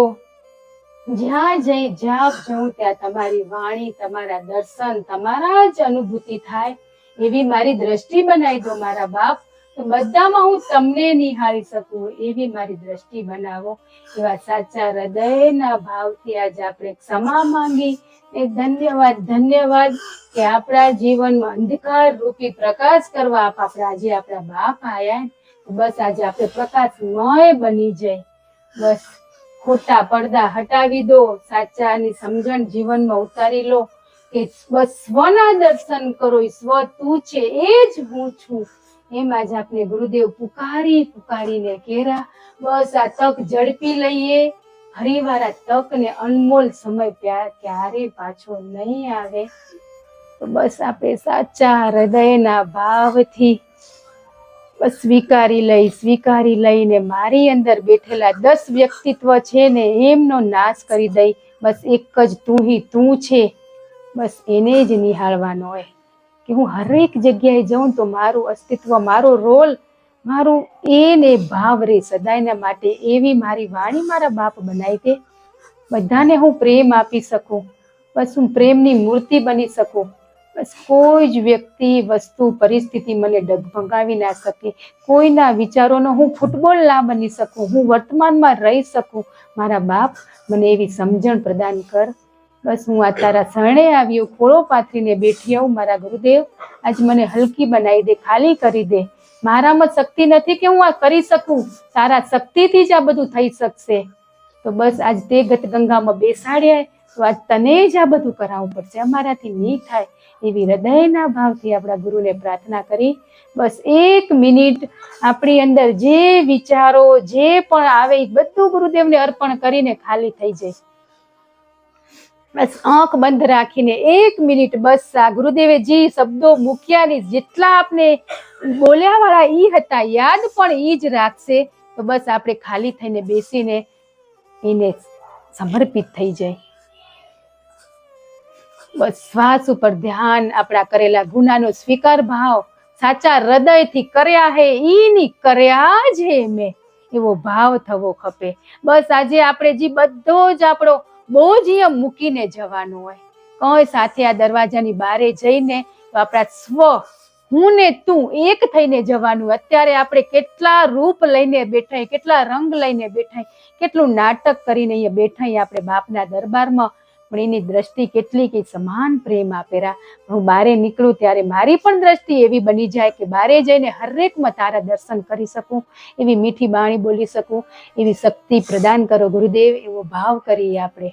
જ્યાં જાઉં ત્યાં તમારી વાણી, તમારા દર્શન, તમારા જ અનુભૂતિ થાય એવી મારી દ્રષ્ટિ બનાવી દો મારા બાપ. તો બધામાં હું તમને નિહાળી શકું એવી મારી દ્રષ્ટિ બનાવો. એવા સાચા હૃદયના ભાવથી આજે આપણે ક્ષમા માંગી. એ ધન્યવાદ, ધન્યવાદ કે આપણા જીવનમાં અંધકાર રૂપી પ્રકાશ કરવા આજે આપણા બાપ આયા. બસ આજે આપણે પ્રકાશમય બની જાય. બસ ખોટા પડદા હટાવી દો, સાચાની સમજણ જીવનમાં ઉતારી લો કે બસ સ્વના દર્શન કરો. સ્વ તું છે એ જ હું છું. એમ આજ આપણે ગુરુદેવ પુકારીને કેરા. બસ આ તક ઝડપી લઈએ. ફરી વાર આ તક ને અનમોલ સમય ક્યારે પાછો નહીં આવે. તો બસ આપણે સાચા હૃદયના ભાવથી બસ સ્વીકારી લઈને મારી અંદર બેઠેલા 10 વ્યક્તિત્વ છે ને એમનો નાશ કરી દઈ. બસ એક જ તું છે. બસ એને જ નિહાળવાનો હોય કે હું હરેક જગ્યાએ જાઉં તો મારું અસ્તિત્વ, મારો રોલ, મારું એને ભાવ રે સદાયના માટે. એવી મારી વાણી મારા બાપ બનાવી દે. બધાને હું પ્રેમ આપી શકું. બસ હું પ્રેમની મૂર્તિ બની શકું. બસ કોઈ જ વ્યક્તિ, વસ્તુ, પરિસ્થિતિ મને ડગમગાવી ના શકે. કોઈના વિચારોનો હું ફૂટબોલ ના બની શકું. હું વર્તમાનમાં રહી શકું. મારા બાપ, મને એવી સમજણ પ્રદાન કર. બસ હું આ તારા શરણે આવ્યો, ખોળો પાથરીને બેઠી આવું. મારા ગુરુદેવ, આજ મને હલકી બનાવી દે, ખાલી કરી દે. મારામાં શક્તિ નથી કે હું આ કરી શકું. તારા શક્તિથી જ આ બધું થઈ શકશે. તો બસ આજ તે ગતગંગામાં બેસાડ્યા તો આજ તને જ આ બધું કરાવવું પડશે. અમારાથી નહીં થાય એવી હૃદયના ભાવથી આપણા ગુરુને પ્રાર્થના કરી. બસ 1 મિનિટ આપણી અંદર જે વિચારો જે પણ આવે એ બધું ગુરુદેવને અર્પણ કરીને ખાલી થઈ જાય. બસ આંખ બંધ રાખીને 1 મિનિટ બસ આ ગુરુદેવે જે શબ્દો મૂક્યાની જેટલા આપણે બોલ્યા વાળા ઈ હતા, યાદ પણ ઈ જ રાખશે. તો બસ આપણે ખાલી થઈને બેસીને એને સમર્પિત થઈ જાય. બસ શ્વાસ ઉપર ધ્યાન, આપણા કરેલા ગુનાનો સ્વીકાર ભાવ, સાચા હૃદયથી કર્યા હે ઈની કર્યા જ હે મેં, એવો ભાવ થવો ખપે. બસ આજે આપણે જે બધો જ આપણો બોજ અહીંયા મૂકીને જવાનું હોય. કઈ સાથે આ દરવાજાની બારે જઈને તો આપણા સ્વ, હું ને તું એક થઈને જવાનું. અત્યારે આપણે કેટલા રૂપ લઈને બેઠા, કેટલા રંગ લઈને બેઠા, કેટલું નાટક કરીને અહીંયા બેઠા આપણે બાપના દરબારમાં. પણ એની દ્રષ્ટિ કેટલી કે સમાન પ્રેમ આપેલા. હું બારે નીકળું ત્યારે મારી પણ દ્રષ્ટિ એવી બની જાય કે બારે જઈને હરેકમાં તારા દર્શન કરી શકું, એવી મીઠી બાણી બોલી શકું. એવી શક્તિ પ્રદાન કરો ગુરુદેવ, એવો ભાવ કરીએ આપણે.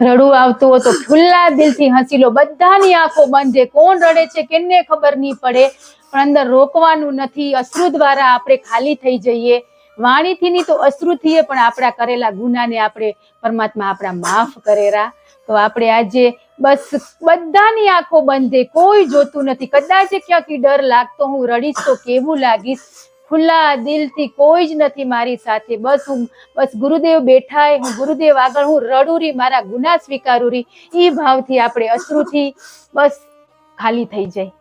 રડવું આવતું હોય તો ખુલ્લા દિલથી હસી લો. બધાની આંખો બંધ છે. કોણ રડે છે કેને ખબર નહીં પડે, પણ અંદર રોકવાનું નથી. અશ્રુ દ્વારા આપણે ખાલી થઈ જઈએ. વાણીથી નહીં તો અશ્રુથી પણ આપણા કરેલા ગુનાને આપણે પરમાત્મા આપણા માફ કરેરા. તો આપણે આજે બસ બધાની આંખો બંધ છે, કોઈ જોતું નથી. કદાચ ક્યાંથી ડર લાગતો હું રડીશ તો કેવું લાગીશ. ખુલ્લા દિલથી કોઈ જ નથી મારી સાથે. બસ ગુરુદેવ બેઠા, હું ગુરુદેવ આગળ હું રડું રી, મારા ગુના સ્વીકારું રી. એ ભાવથી આપણે અશ્રુથી બસ ખાલી થઈ જાય.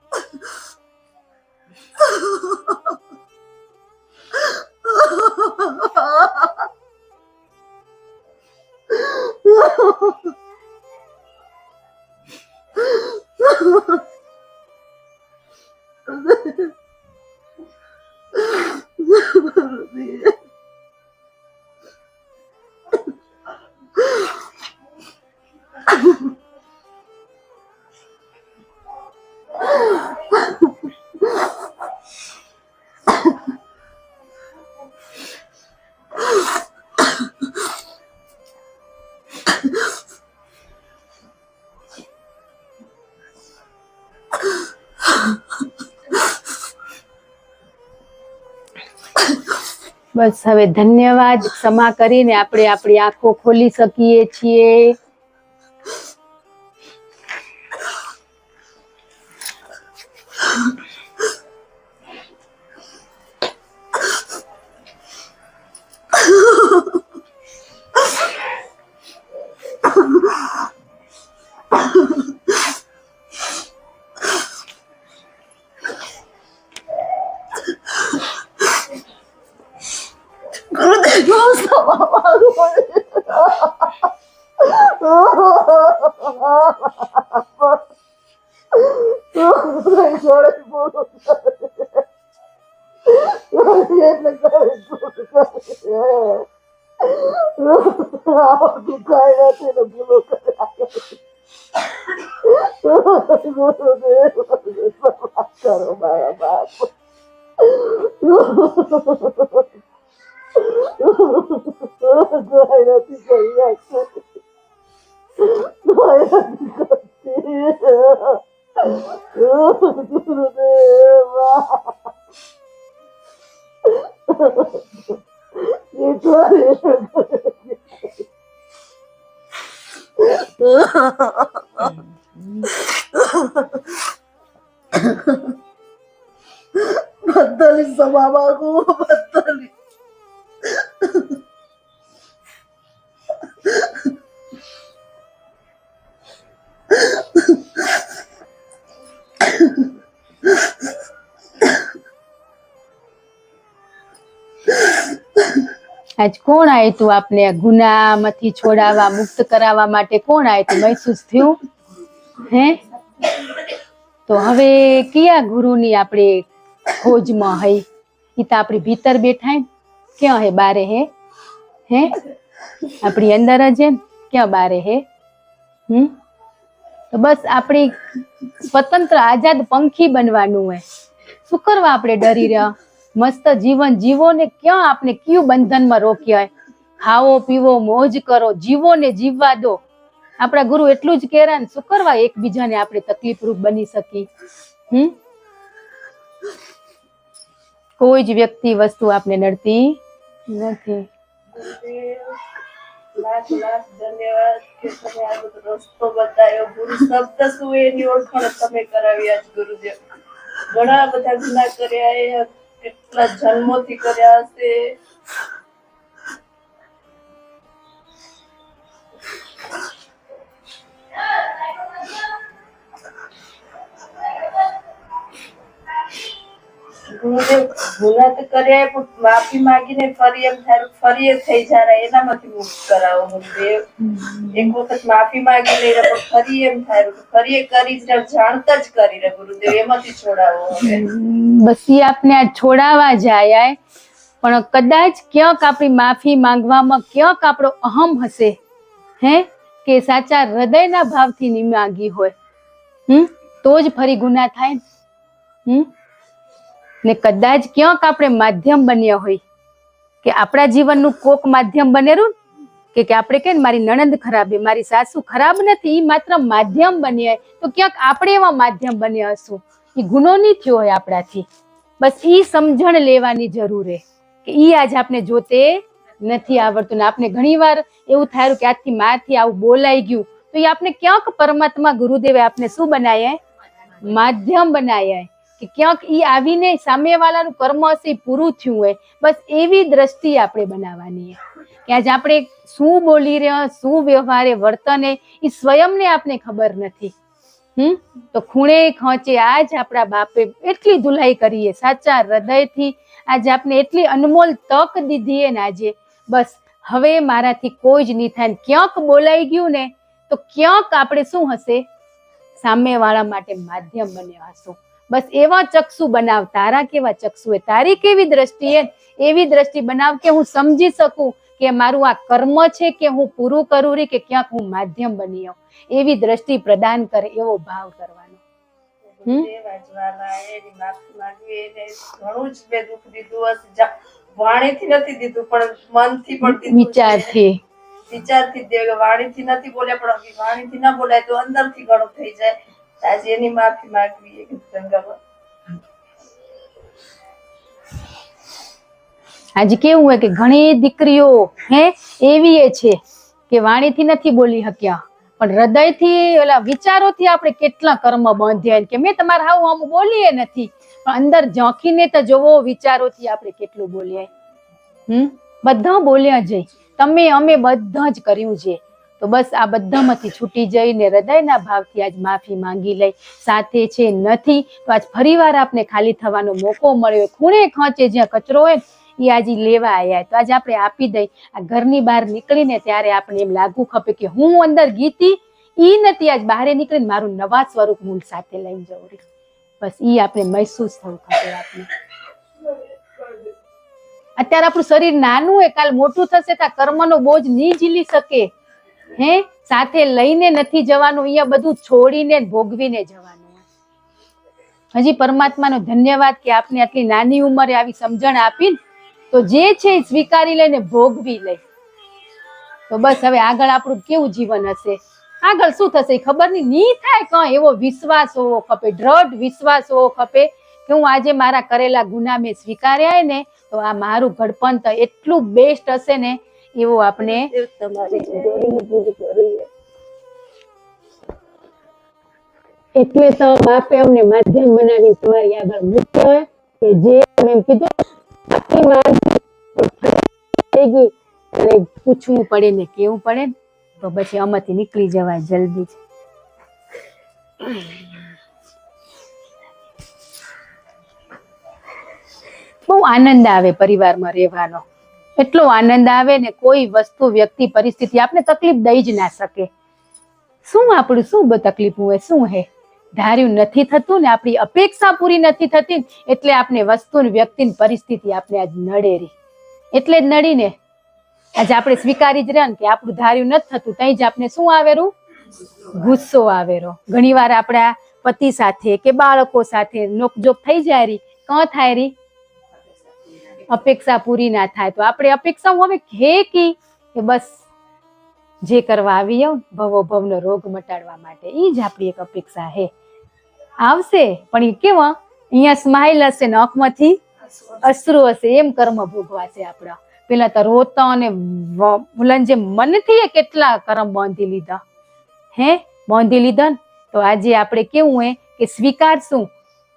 બસ હવે ધન્યવાદ. ક્ષમા કરીને આપણે આપણી આંખો ખોલી શકીએ છીએ. બદલી સમા માંગુ, બદલી. આજ કોણ આવ્યું તું આપને ગુનામાંથી છોડાવવા, મુક્ત કરાવવા માટે? કોણ આવ્યું તું? મહેસૂસ થયું હે? તો હવે કયા ગુરુની આપણે ખોજમાં હઈ? ઈ તો આપણી ભીતર બેઠા ને. ક્યાં હે? બારે હે? હે આપણી અંદર જ હે? ક્યાં બારે હે? તો બસ આપણી સ્વતંત્ર આઝાદ પંખી બનવાનું હે. શું કરવા આપણે ડરી રહ્યા? મસ્ત જીવન જીવો ને. ક્યાં આપણે કયું બંધનમાં રોક્યા? ખાવો પીવો મોજ કરો, જીવો ને જીવવા દો. આપણા ગુરુ એટલું જ કહેરા ને. શું કરવા એકબીજાને આપણે તકલીફરૂપ બની શકી? કોઈ જ વ્યક્તિ વસ્તુ આપણે નડતી નથી. લાખ લાખ ધન્યવાદ કે તમે આ બધો રસ્તો બતાવ્યો. ગુરુ શબ્દ શું એની ઓળખાણ તમે કરાવી આજ ગુરુદેવ. ઘણા બધા ગુના કર્યા, કેટલા જન્મોથી કર્યા હશે. ગુરુદેવ ગુના તો કર્યા પણ માફી માંગીને ફરી એમ થાય ફરી એ થઈ જાય, એનામાંથી મુક્ત કરાવો ગુરુદેવ. એક વખત માફી માંગી લઈ પણ ફરી એમ થાય ફરી એ કરી જાણતા જ કરી રે ગુરુદેવ, એમાંથી છોડાવો. બસ એ આપને આ છોડાવા જાય, પણ કદાચ ક્યાંક આપણી માફી માંગવામાં ક્યાંક આપણો અહમ હશે, હે કે સાચા હૃદયના ભાવથી ની માંગી હોય, તો જ ફરી ગુના થાય. ને કદાચ ક્યાંક આપણે માધ્યમ બન્યા હોય કે આપણા જીવનનું કોક માધ્યમ બનેલું કે આપણે કે મારી નણંદ ખરાબ છે, મારી સાસુ ખરાબ નથી, એ માત્ર માધ્યમ બન્યા તો ક્યાંક આપણે એવા માધ્યમ બન્યા હશું. એ ગુનો નહીં થયો હોય આપણાથી. બસ એ સમજણ લેવાની જરૂર છે કે ઈ આજ આપણે જોતે નથી આવડતું ને આપણે ઘણી વાર એવું થાય કે આજથી મારથી આવું બોલાઈ ગયું તો એ આપણે ક્યાંક પરમાત્મા ગુરુદેવે આપણે શું બનાવ્યા? માધ્યમ બનાવ્યા કે ક્યાંક ઈ આવીને સામેવાળાનું કર્મ હશે ઈ પૂરું થયું હોય. બસ એવી દ્રષ્ટિ આપણે બનાવવાની કે આજે આપણે શું બોલી રહ્યા, શું વ્યવહારે વર્તને એ સ્વયંને આપણે ખબર નથી. તો ખૂણે ખોંચે આજ આપણા બાપે એટલી ધુલાઈ કરીએ સાચા હૃદયથી. આજે આપણે એટલી અનમોલ તક દીધી ને આજે બસ હવે મારાથી કોઈ જ નહીં થાય. ક્યાંક બોલાઈ ગયું ને તો ક્યાંક આપણે શું હશે? સામેવાળા માટે માધ્યમ બન્યા હશું. બસ એવા ચક્ષુ બનાવ. તારા કેવા ચક્ષુ હે, તારી કેવી દ્રષ્ટિ હે, એવી દ્રષ્ટિ બનાવ કે હું સમજી શકું કે મારું આ કર્મ છે કે હું પૂરું કરું રહી કે ક્યાંક હું માધ્યમ બની જાઉં. એવી દ્રષ્ટિ પ્રદાન કરે એવો ભાવ કરવાનો. ઘણું જ મેં દુઃખ દીધું હશે. વાણીથી નથી દીધું પણ મનથી પણ દીધું. વિચારથી વાણીથી નથી બોલ્યા પણ વાણીથી ના બોલાય તો અંદરથી ઘણું થઈ જાય. આજે એની માફી માંગવી ગંગામાં. આજે કેવું હોય કે ઘણી દીકરીઓ એવી છે કે વાણીથી નથી બોલી શક્યા પણ હૃદયથી ઓલા વિચારોથી આપણે કેટલા કર્મ બાંધ્યા કે મેં તમારા હાવ આમ બોલીએ નથી પણ અંદર ઝાંખીને તો જોવો વિચારોથી આપણે કેટલું બોલ્યા. બધા બોલ્યા જઈ, તમે અમે બધા જ કર્યું છે. તો બસ આ બધામાંથી છૂટી જઈને હૃદયના ભાવથી આજ માફી માંગી લઈ. સાથે છે નથી તો આજ ફરીવાર આપણે ખાલી થવાનો મોકો મળ્યો. ખૂણે ખાંચે જ્યાં કચરો હોય એ આજે લેવા આવ્યા તો આજે આપણે આપી દઈ. આ ઘરની બહાર નીકળીને ત્યારે આપણે એમ લાગવું ખપે કે હું અંદર ગીતી ઈ નથી, આજ બહાર નીકળીને મારું નવા સ્વરૂપ મૂળ સાથે લઈને જવું રહી. બસ ઈ આપણે મહેસૂસ થવું ખપે. આપણે અત્યારે આપણું શરીર નાનું હોય, કાલ મોટું થશે તો કર્મનો બોજ નહીં ઝીલી શકે. સાથે લઈને નથી જવાનું, અહીંયા બધું છોડીને ભોગવીને જવાનું. હજી પરમાત્માનો ધન્યવાદ કે આપને આટલી નાની ઉંમરે આવી સમજણ આપી તો જે છે સ્વીકારી લઈને ભોગવી લઈ. તો બસ હવે આગળ આપણું કેવું જીવન હશે, આગળ શું થશે ખબર નહીં થાય. કઈ એવો વિશ્વાસ હોવો ખપે, દ્રઢ વિશ્વાસ હોવો ખપે કે હું આજે મારા કરેલા ગુના મેં સ્વીકાર્યા ને તો આ મારું ઘડપણ તો એટલું બેસ્ટ હશે ને એવું આપણે એટલે તો બાપે અમને માધ્યમ બનાવી તમારી આગળ મૂક્યો કે જે એમ કીધું થઈ ગઈ અને પૂછવું પડે ને કેવું પડે તો પછી આમાંથી નીકળી જવાય જલ્દી જ. બહુ આનંદ આવે પરિવારમાં રહેવાનો, એટલો આનંદ આવે ને કોઈ વસ્તુ વ્યક્તિ પરિસ્થિતિ આપણે તકલીફ દઈ જ ના શકે. શું આપણું શું તકલીફ હોય, શું હે ધાર્યું નથી થતું ને આપણી અપેક્ષા પૂરી નથી થતી એટલે આપણે વસ્તુ વ્યક્તિની પરિસ્થિતિ આપણે આજ નડે રહી. એટલે જ નડીને આજે આપણે સ્વીકારી જ રહ્યા ને કે આપણું ધાર્યું નથી થતું ત્યાં જ આપણે શું આવેરું? ગુસ્સો આવેરો. ઘણી વાર આપણા પતિ સાથે કે બાળકો સાથે નોકજોક થઈ જાય રહી, કાં થાય રહી? અપેક્ષા પૂરી ના થાય તો આપણે અપેક્ષા હવે કે બસ જે કરવા આવી જાવ ભવો ભવનો રોગ મટાડવા માટે, એ જ આપણી એક અપેક્ષા હે. આવશે પણ એ કેવા અહીંયા સ્માઇલ હશે ને આંખમાંથી અશ્રુ હશે, એમ કર્મ ભોગવાશે આપણા. પેલા તો રોતા અને મુલન જે મનથી કેટલા કર્મ બાંધી લીધા બાંધી લીધા ને તો આજે આપણે કેવું હે કે સ્વીકારશું.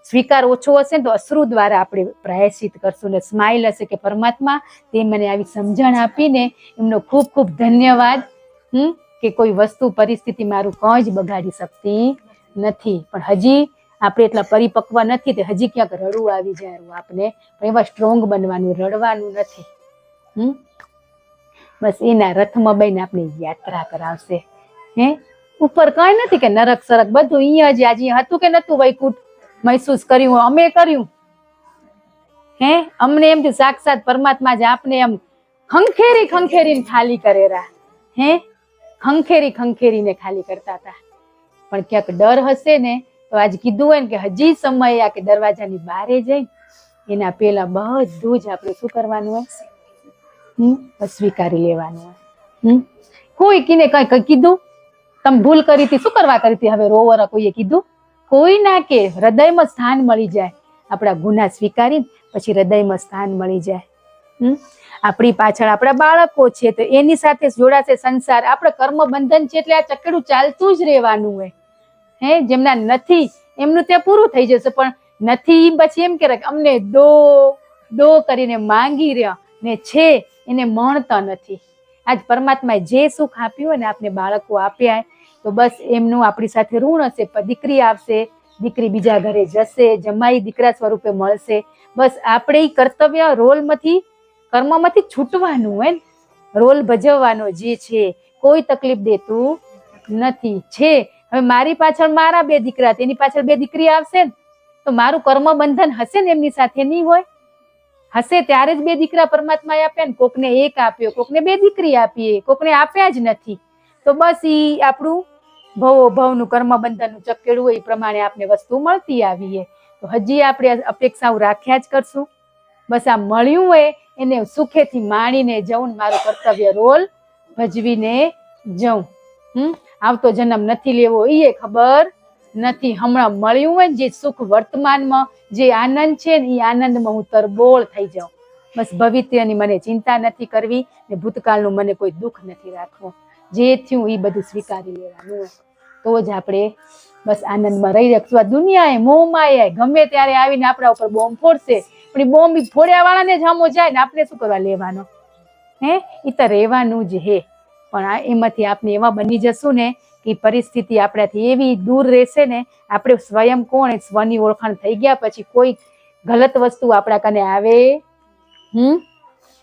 સ્વીકાર ઓછો હશે તો અશ્રુ દ્વારા આપણે પ્રાયશ્ચિત કરશું ને સ્માઇલ હશે કે પરમાત્મા તે મને આવી સમજણ આપીને એમનો ખૂબ ખૂબ ધન્યવાદ. કે કોઈ વસ્તુ પરિસ્થિતિ મારું કંઈ જ બગાડી શકતી નથી પણ હજી આપણે એટલા પરિપક્વ નથી તે હજી ક્યાંક રડવું આવી જાય આપણે પણ એવા સ્ટ્રોંગ બનવાનું, રડવાનું નથી. બસ એના રથમાં બહીને આપણે યાત્રા કરાવશે. ઉપર કઈ નથી કે નરક સરક બધું અહીંયા જ આજે હતું કે નતું વૈકુંઠ મહેસૂસ કર્યું, અમે કર્યું. અમને એમ સાક્ષાત પરમાત્મા જ આપને એમ ખંખેરી ખંખેરીને ખાલી કરેરા. ખંખેરીને ખાલી કરતા હતા પણ ક્યાંક ડર હશે ને તો આજ કીધું હોય ને કે હજી સમય આ કે દરવાજાની બહારે જઈ એના પહેલા બધું જ આપણે શું કરવાનું હોય? બસ સ્વીકારી લેવાનું હોય. કોઈ કીને કઈ કીધું, તમે ભૂલ કરી હતી, શું કરવા કરી હતી, હવે રોવર કોઈએ કીધું? કોઈ ના કે, હૃદયમાં સ્થાન મળી જાય. આપણા ગુના સ્વીકારી પછી હૃદયમાં સ્થાન મળી જાય. આપણી પાછળ આપણા બાળકો છે તો એની સાથે જોડાશે સંસાર. આપણે કર્મ બંધન છે એટલે આ ચકડું ચાલતું જ રહેવાનું હોય. જેમના નથી એમનું ત્યાં પૂરું થઈ જશે, પણ નથી પછી એમ કે અમને દો કરીને માંગી રહ્યા ને છે એને મળતા નથી. આજ પરમાત્માએ જે સુખ આપ્યું હોય ને આપણે બાળકો આપ્યા તો બસ એમનું આપણી સાથે ઋણ હશે. દીકરી આવશે, દીકરી બીજા ઘરે જશે, જમાઈ દીકરા સ્વરૂપે મળશે. બસ આપણે એ કર્તવ્ય રોલમાંથી કર્મમાંથી છૂટવાનું હોય ને, રોલ ભજવવાનો જે છે. કોઈ તકલીફ દેતું નથી. છે હવે મારી પાછળ મારા 2 દીકરા, તેની પાછળ 2 દીકરી આવશે ને તો મારું કર્મ બંધન હશે ને એમની સાથે? નહીં હોય. હશે ત્યારે જ 2 દીકરા પરમાત્માએ આપ્યા ને. કોકને 1 આપ્યો, કોકને 2 દીકરી આપીએ, કોકને આપ્યા જ નથી. તો બસ ઈ આપણું ભવનું કર્મ બંધનનું ચકેડું હોય એ પ્રમાણે આપણે વસ્તુ મળતી આવીએ. તો હજી આપણે અપેક્ષાઓ રાખ્યા જ કરશું. બસ આ મળ્યું હોય એને સુખેથી માણીને જવું, મારું કર્તવ્ય રોલ ભજવીને જવું. આવતો જન્મ નથી લેવો એ ખબર નથી. હમણાં મળ્યું હોય ને જે સુખ વર્તમાનમાં, જે આનંદ છે ને એ આનંદમાં હું તરબોળ થઈ જાઉં. બસ ભવિષ્યની મને ચિંતા નથી કરવી ને ભૂતકાળનું મને કોઈ દુઃખ નથી રાખવું. જે થયું એ બધું સ્વીકારી લેવાનું હોય તો જ આપણે બસ આનંદમાં રહી શકશું. આ દુનિયાએ મોહમાયા ગમે ત્યારે આવીને આપણા ઉપર બોમ્બ ફોડશે, પણ એ બોમ્બ ફોડ્યા વાળાને જ હમો જાય ને આપણે શું કરવા લેવાનો? એ તો રહેવાનું જ હે. પણ એમાંથી આપણે એવા બની જશું ને કે પરિસ્થિતિ આપણાથી એવી દૂર રહેશે ને, આપણે સ્વયં કોણ સ્વની ઓળખાણ થઈ ગયા પછી કોઈ ગલત વસ્તુ આપણા કને આવે,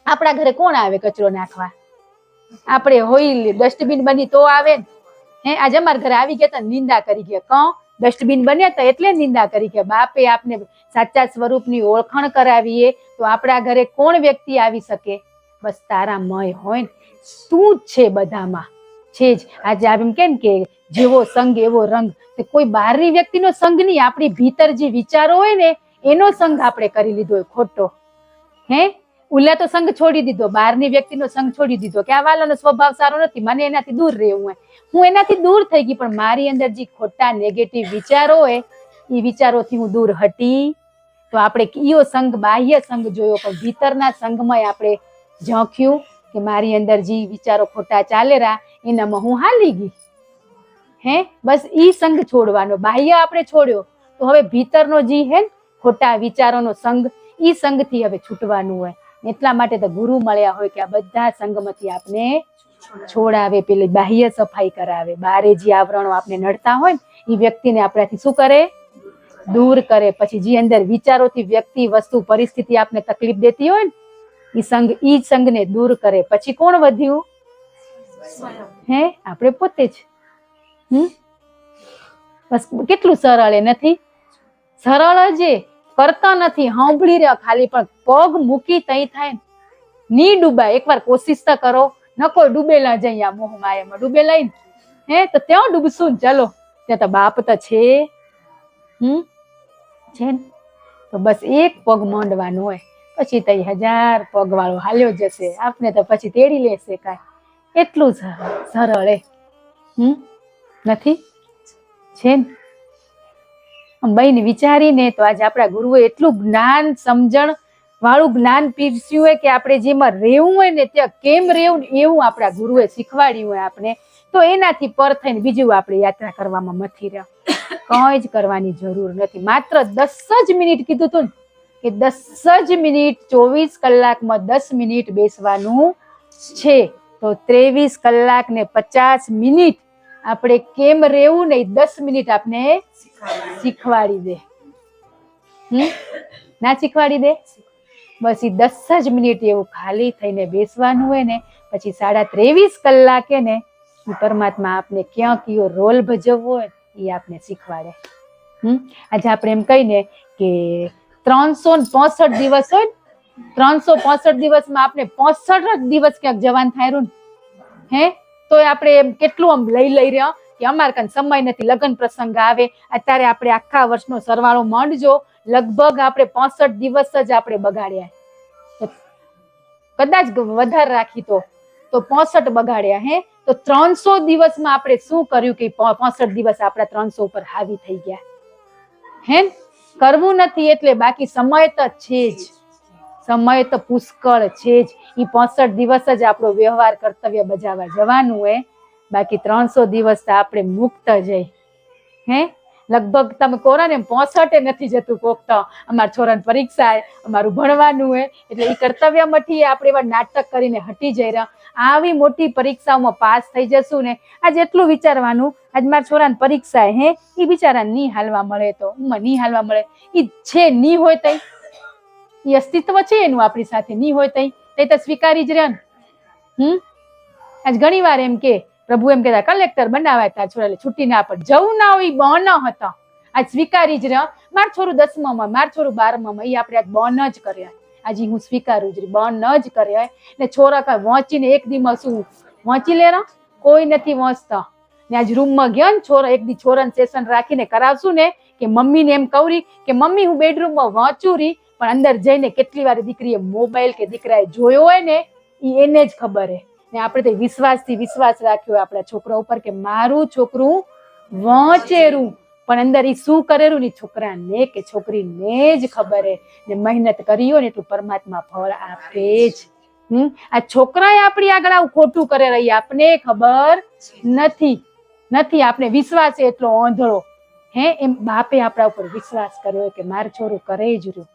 આપણા ઘરે કોણ આવે કચરો નાખવા? આપણે હોય ડસ્ટબિન બની તો આવે ને. આજે અમારા ઘરે આવી ગયા તો નિંદા કરી ગયા. ડસ્ટબિન બન્યા તો એટલે નિંદા કરી ગયા. બાપે આપને સાચા સ્વરૂપની ઓળખાણ કરાવીએ તો આપણા ઘરે કોણ વ્યક્તિ આવી શકે? બસ તારામય હોય ને, તું જ છે બધામાં છે જ. આજે એમ કેમ કે જેવો સંગ એવો રંગ. કોઈ બહારની વ્યક્તિનો સંગ નહીં, આપણી ભીતર જે વિચારો હોય ને એનો સંગ આપણે કરી લીધો હોય ખોટો. ઉલ્લા તો સંગ છોડી દીધો, બહારની વ્યક્તિનો સંગ છોડી દીધો કે આ વાલાનો સ્વભાવ સારો નથી, મને એનાથી દૂર રહેવું હોય. હું એનાથી દૂર થઈ ગઈ, પણ મારી અંદર જે ખોટા નેગેટિવ વિચારો હોય એ વિચારોથી હું દૂર હટી. તો આપણે કયો સંગ, બાહ્ય સંગ જોયો, પણ ભીતરના સંગમાં આપણે ઝાંખ્યું કે મારી અંદર જે વિચારો ખોટા ચાલેરા એનામાં હું હાલી ગઈ. બસ ઈ સંગ છોડવાનો. બાહ્ય આપણે છોડ્યો તો હવે ભીતરનો જે હે ખોટા વિચારોનો સંગ, ઈ સંગથી હવે છૂટવાનું હોય. એટલા માટે તો ગુરુ મળ્યા હોય કે આ બધા સંગમાંથી આપણે છોડાવે, પેલી બાહ્ય સફાઈ કરાવે. બારે જે આવરણો આપણે નડતા હોય ને એ વ્યક્તિને આપણાથી શું કરે? દૂર કરે. પછી જે અંદર વિચારોથી વ્યક્તિ, વસ્તુ, પરિસ્થિતિ આપણે તકલીફ દેતી હોય ને ઈ સંગને દૂર કરે. પછી કોણ વધ્યું? આપણે પોતે જ. બસ કેટલું સરળ એ નથી? સરળ જ કરતા નથી, સાંભળી રહ્યા ખાલી, પણ પગ મૂકી તઈ થાય ની ડૂબાય. એકવાર કોશિશ તો કરો. ન કોઈ ડૂબેલા જઈ આ મોહ માયામાં ડૂબેલા તો ત્યાં ડૂબશું ને. ચલો ત્યાં તો બાપ તો છે છે ને. તો બસ એક પગ માંડવાનો હોય, પછી તો 1000 પગ વાળો હાલ્યો જશે. આપને તો પછી તેડી લેશે. કાંઈ એટલું સરળ નથી છે ને. બહેન વિચારીને તો આજે આપણા ગુરુએ એટલું જ્ઞાન, સમજણ વાળું જ્ઞાન પીરસ્યું હોય કે આપણે જેમાં રહેવું હોય ને ત્યાં કેમ રહેવું ને એવું આપણા ગુરુએ શીખવાડ્યું હોય આપણે. તો એનાથી પર થઈને બીજું આપણે યાત્રા કરવામાં મથી રહ્યા. કંઈ જ કરવાની જરૂર નથી. માત્ર 10 જ મિનિટ કીધું હતું ને કે 10 જ મિનિટ, 24 કલાકમાં 10 મિનિટ બેસવાનું છે. તો 23 કલાક ને 50 મિનિટ આપણે કેમ રહેવું ને 10 મિનિટ આપણે શીખવાડી દે. ના શીખવાડી દે? બસ એ 10 જ મિનિટ એવું ખાલી થઈને બેસવાનું હોય ને પછી 23.5 કલાકે ને પરમાત્મા આપને ક્યાં કયો રોલ ભજવવો હોય એ આપને શીખવાડે. આજે આપણે એમ કહીને કે 365 દિવસ હોય, 365 દિવસમાં આપણે 65 દિવસ ક્યાંક જવાન થાય ને તો આપણે એમ કેટલું આમ લઈ રહ્યા કે અમારે કાંઈ સમય નથી, લગ્ન પ્રસંગ આવે. અત્યારે આપણે આખા વર્ષનો સરવાળો માંડજો લગભગ આપણે 65 દિવસ જ આપણે બગાડ્યા. તો કદાચ વધારે રાખી તો 65 બગાડ્યા. હે તો 300 દિવસમાં આપણે શું કર્યું કે 65 દિવસ આપણા 300 ઉપર હાવી થઈ ગયા. હે કરવું નથી એટલે બાકી સમય તો છે જ, સમય તો પુષ્કળ છે જ. એ 65 દિવસ જ આપણો વ્યવહાર કર્તવ્ય બજાવવા જવાનું હોય. બાકી 300 દિવસ તો આપણે મુક્ત જઈ. હે લગભગ તમે કોરો ને 65 નથી જતું. કોક તો અમારા છોરાને પરીક્ષા અમારું ભણવાનું હોય એટલે એ કર્તવ્ય મથી આપણે એવા નાટક કરીને હટી જઈ રહ્યા. આવી મોટી પરીક્ષાઓમાં પાસ થઈ જશું ને આજ એટલું વિચારવાનું આજ મારા છોરાને પરીક્ષા હે એ બિચારા નહીં હાલવા મળે તો નહીં હાલવા મળે એ છે નહીં હોય તઈ એ અસ્તિત્વ છે એનું આપણી સાથે નહીં હોય તઈ તો સ્વીકારી જ રહ્યા. આજ ઘણી વાર એમ કે પ્રભુ એમ કહેતા કલેક્ટર બનાવાય તાર છોરા છૂટી ના પડે જવું ના હોય બન હતા. આજ સ્વીકારી જ રહ્યા. માર છોરું 10માં માર છોરું 12માં એ આપણે આજ બન જ કર્યા. આજે હું સ્વીકારું જ બન જ કર્યા ને છોરા કઈ વાંચીને એક દીમાં શું વાંચી લેરા કોઈ નથી વાંચતા. ને આજ રૂમમાં ગયો ને છોરા એક દી છોરાને સેશન રાખીને કરાવશું ને કે મમ્મીને એમ કહું કે મમ્મી હું બેડરૂમમાં વાંચું રહી પણ અંદર જઈને કેટલી વાર દીકરીએ મોબાઈલ કે દીકરાએ જોયો હોય ને એને જ ખબર હે. ને આપણે તો વિશ્વાસ રાખ્યો આપણા છોકરા ઉપર કે મારું છોકરું વાંચેરું પણ અંદર એ શું કરેલું ને છોકરાને કે છોકરીને જ ખબર હે. ને મહેનત કરીયો ને એટલું પરમાત્મા ફળ આપે જ. આ છોકરાએ આપણી આગળ આવું ખોટું કરે રહી આપને ખબર નથી આપણે વિશ્વાસ એટલો આંધળો. હે એમ બાપે આપણા ઉપર વિશ્વાસ કર્યો કે મારું છોરું કરે જ રહ્યું.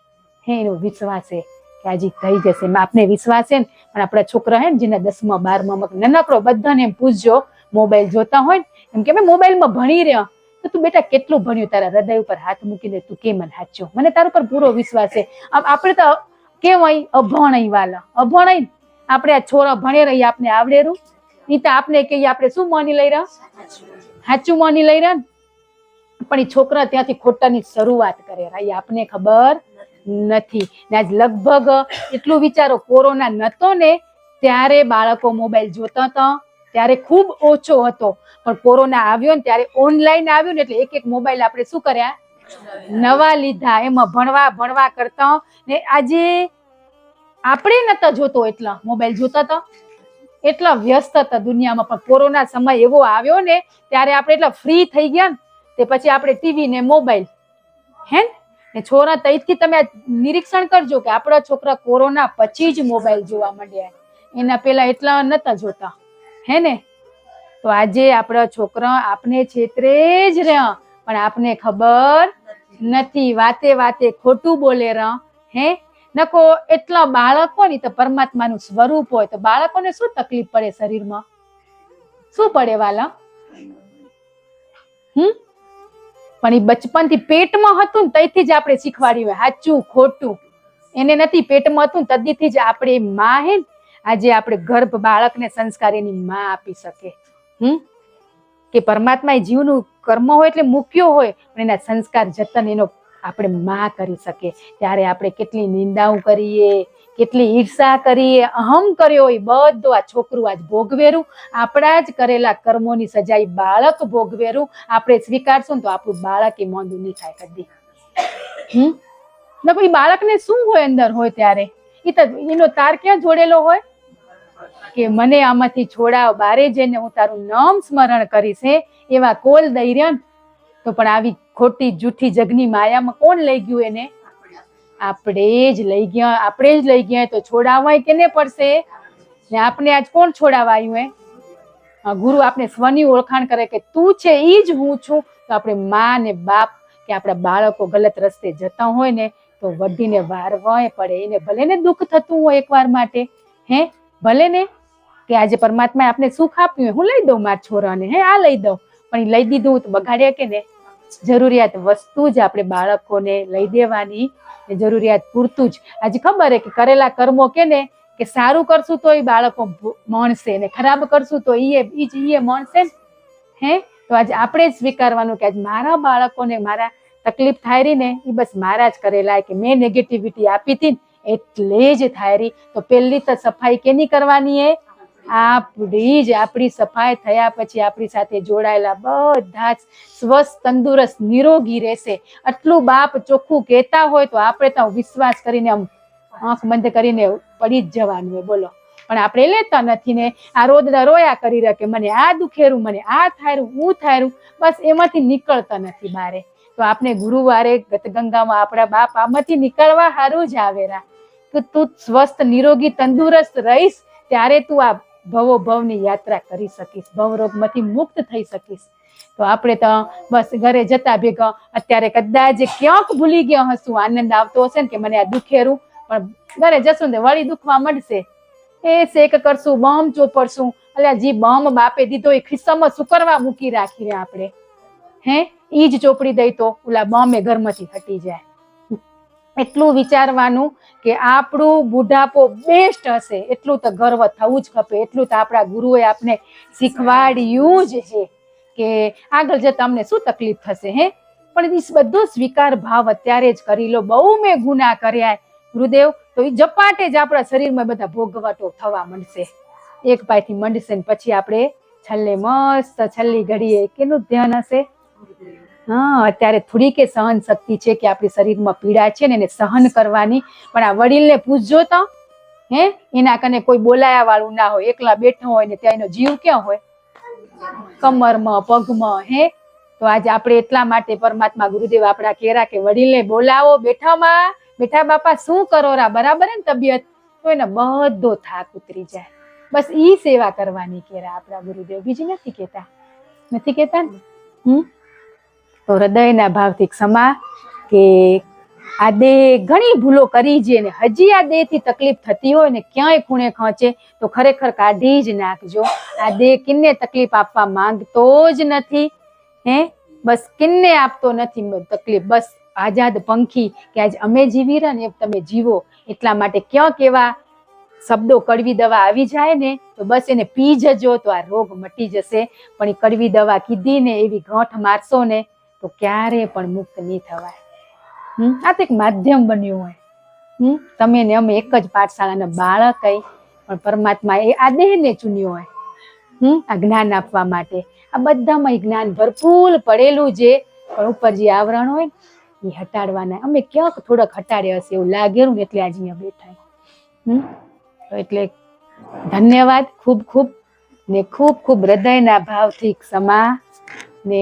હે એનો વિશ્વાસ હે કે આજે થઈ જશે. આપને વિશ્વાસ છે ને પણ આપણા છોકરા હે ને જેના 10માં 12માં નાનકડો બધાને એમ પૂછજો મોબાઈલ જોતા હોય એમ કે મેં મોબાઈલમાં ભણી રહ્યા તો તું બેટા કેટલું ભણ્યું તારા હૃદય ઉપર હાથ મૂકીને તું કેમ હાચ્યો મને તારા પર પૂરો વિશ્વાસ છે. આપણે તો કેવાય અભણાઈ વાલા અભણાઈ આપણે આ છોરા ભણી રહી આપને આવડેરું નહીં તો આપણે કહીએ આપણે શું માની લઈ રહ્યા સાચું માની લઈ રહ્યા પણ એ છોકરા ત્યાંથી ખોટાની શરૂઆત કરે રહી આપને ખબર નથી. ને આજ લગભગ એટલું વિચારો કોરોના નતો ને ત્યારે બાળકો મોબાઈલ જોતા હતા ત્યારે ખૂબ ઓછો હતો પણ કોરોના આવ્યો ને ત્યારે ઓનલાઈન આવ્યું ને એટલે એક મોબાઈલ આપણે શું કર્યા નવા લીધા એમાં ભણવા કરતા ને આજે આપણે નતા જોતો એટલા મોબાઈલ જોતા હતા એટલા વ્યસ્ત હતા દુનિયામાં પણ કોરોના સમય એવો આવ્યો ને ત્યારે આપણે એટલા ફ્રી થઈ ગયા ને તે પછી આપણે ટીવી ને મોબાઈલ હે ને છોરા તઈથી તમે નિરીક્ષણ કરજો કે આપણા છોકરા કોરોના પછી જ મોબાઈલ જોવા માંડ્યા. એના પેલા એટલા નતા જોતા હે ને. તો આજે આપણા છોકરા આપને છેતરે જ રહ્યા પણ આપને ખબર નથી. વાતે ખોટું બોલે રહ્યા. હે નકો એટલા બાળકો ની તો પરમાત્માનું સ્વરૂપ હોય તો બાળકોને શું તકલીફ પડે શરીરમાં શું પડે વાલા પણ એ બચપનથી પેટમાં હતું ને ત્યાંથી જ આપણે શીખવાડ્યું હોય સાચું ખોટું. એને નથી પેટમાં હતું ને તદીથી જ આપણે માં હે આજે આપણે ગર્ભ બાળકને સંસ્કાર એની માં આપી શકે. કે પરમાત્મા એ જીવનું કર્મ હોય એટલે મૂક્યો હોય પણ એના સંસ્કાર જતન એનો આપણે માં કરી શકે. ત્યારે આપણે કેટલી નિંદાઓ કરીએ કેટલી ઈર્ષા કરીએ અહમ કર્યો હોય બધું આ છોકરું આજ ભોગવેરું આપણા જ કરેલા કર્મોની સજાઈ બાળક ભોગવેરું આપણે સ્વીકારશું ને તો આપણું બાળક એ મોંદું નહીં થાય કદી. એ બાળકને શું હોય અંદર હોય ત્યારે એ તો એનો તાર ક્યાં જોડેલો હોય કે મને આમાંથી છોડાવ બારે જઈને હું તારું નામ સ્મરણ કરીશ એવા કોલ દઈ રહ્યા તો પણ આવી ખોટી જૂઠી જગની માયામાં કોણ લઈ ગયું એને આપણે જ લઈ ગયા તો છોડાવાય કેને પડશે ને આપણે આજ કોણ છોડાવા આવ્યું હે ગુરુ આપણે સ્વની ઓળખાણ કરે કે તું છે એ જ હું છું. તો આપણે માં ને બાપ કે આપણા બાળકો ગલત રસ્તે જતા હોય ને તો વડીને વારવાય પડે. એને ભલે ને દુઃખ થતું હોય એકવાર માટે હે ભલે ને કે આજે પરમાત્માએ આપણે સુખ આપ્યું હું લઈ દઉં મારા છોરાને હે આ લઈ દઉં પણ એ લઈ દીધું તો બગાડ્યા કે ને. જરૂરિયાત વસ્તુ જ આપણે બાળકોને લઈ દેવાની ને જરૂરિયાત પૂરતું જ. આજે ખબર હે કે કરેલા કર્મો કે ને કે સારું કરશું તો એ બાળકો માણશે ને ખરાબ કરશું તો એ માણશે હે. તો આજે આપણે જ સ્વીકારવાનું કે આજ મારા બાળકોને મારા તકલીફ થાય રહી ને એ બસ મારા જ કરેલા કે મેં નેગેટિવિટી આપી હતી એટલે જ થાય રહી. તો પહેલી તો સફાઈ કેની કરવાની હે આપણી સફાઈ થયા પછી આપણી સાથે જોડાયેલા બધા જ સ્વસ્થ તંદુરસ્ત નિરોગી રહેશે. આટલું બાપ ચોખ્ખું કહેતા હોય તો આપણે તો વિશ્વાસ કરીને આમ આંખ બંધ કરીને પડી જ જવાનું હોય. બોલો, પણ આપણે લેતા નથી ને આ રોદડા રોયા કરી રહ્યા કે મને આ દુખેરું, મને આ થાયરું, હું થાયરું, બસ એમાંથી નીકળતા નથી બારે. તો આપણે ગુરુવારે ગતગંગામાં આપણા બાપ આમાંથી નીકળવા સારું જ આવેરા કે તું સ્વસ્થ નિરોગી તંદુરસ્ત રહીશ ત્યારે તું આ ભવોભવની યાત્રા કરી શકીશ, ભવરોગમાંથી મુક્ત થઈ શકીશ. તો આપણે તો બસ ઘરે જતા ભેગા અત્યારે કદાચ ક્યાંક ભૂલી ગયા હશું, આનંદ આવતો હશે ને કે મને આ દુખેરું, પણ ઘરે જશું ને વળી દુખવા મળશે. એ શેક કરશું, બમ ચોપડશું, અલ્યા જી બમ બાપે દીધો એ ખિસ્સામાં શું કરવા મૂકી રાખીને આપણે ઈ જ ચોપડી દઈ તો ઓલા બમે ઘરમાંથી હટી જાય. એટલું વિચારવાનું કે આપણું બુઢાપો બેસ્ટ હશે, એટલું તો ગર્વ થવું જ ખપે. એટલું તો આપણા ગુરુએ આપણે શીખવાડ્યું જ છે કે આગળ જતા અમને શું તકલીફ થશે પણ એ બધો સ્વીકાર ભાવ અત્યારે જ કરી લો. બહુ મેં ગુનાહ કર્યા ગુરુદેવ, તો એ જપાટે જ આપણા શરીરમાં બધા ભોગવટો થવા માંડશે, એક પાયથી મંડશે ને પછી આપણે છેલ્લે મસ્ત છેલ્લી ઘડીએ કેનું ધ્યાન હશે. અત્યારે થોડી કે સહન શક્તિ છે કે આપણી શરીરમાં પીડા છે ને એને સહન કરવાની, પણ આ વડીલને પૂછજો તો એના કને કોઈ બોલાયા વાળું ના હોય, એકલા બેઠો હોય ને ત્યાં એનો જીવ ક્યાં હોય, કમરમાં પગમાં. તો આજે આપણે એટલા માટે પરમાત્મા ગુરુદેવ આપણા કેરા કે વડીલને બોલાવો, બેઠા બાપા શું કરો રા, બરાબર ને તબિયત, તો એને બધો થાક ઉતરી જાય. બસ ઈ સેવા કરવાની કેરા આપણા ગુરુદેવ, બીજી નથી કેતા ને. તો હૃદયના ભાવથી ક્ષમા કે આ દેહ ઘણી ભૂલો કરી છે ને હજી આ દેહ થી તકલીફ થતી હોય ને ક્યાંય ખૂણે ખોંચે તો ખરેખર કાઢી જ નાખજો. આ દેહ કિન્ને તકલીફ આપવા માંગતો જ નથી, બસ કિન્ને આપતો નથી તકલીફ, બસ આઝાદ પંખી કે આજ અમે જીવી રહ્યા ને એમ તમે જીવો. એટલા માટે ક્યાં કેવા શબ્દો કડવી દવા આવી જાય ને તો બસ એને પી જજો તો આ રોગ મટી જશે. પણ એ કડવી દવા કીધી ને એવી ગાંઠ મારશો ને તો ક્યારે પણ મુક્ત નહીં થવાય. આ તો એક માધ્યમ બન્યું હોય. તમે ને અમે એક જ પાઠશાળાના બાળક પણ પરમાત્મા એ આ દેહને ચૂન્યો હોય આ જ્ઞાન આપવા માટે. આ બધામાં જ્ઞાન ભરપૂર પડેલું છે, પણ ઉપર જે આવરણ હોય એ હટાડવાના. અમે ક્યાંક થોડોક હટાડ્યા હશે એવું લાગેલું ને એટલે આજે અહીંયા બેઠા. એટલે ધન્યવાદ ખૂબ ખૂબ ને ખૂબ ખૂબ હૃદયના ભાવથી ક્ષમા. ને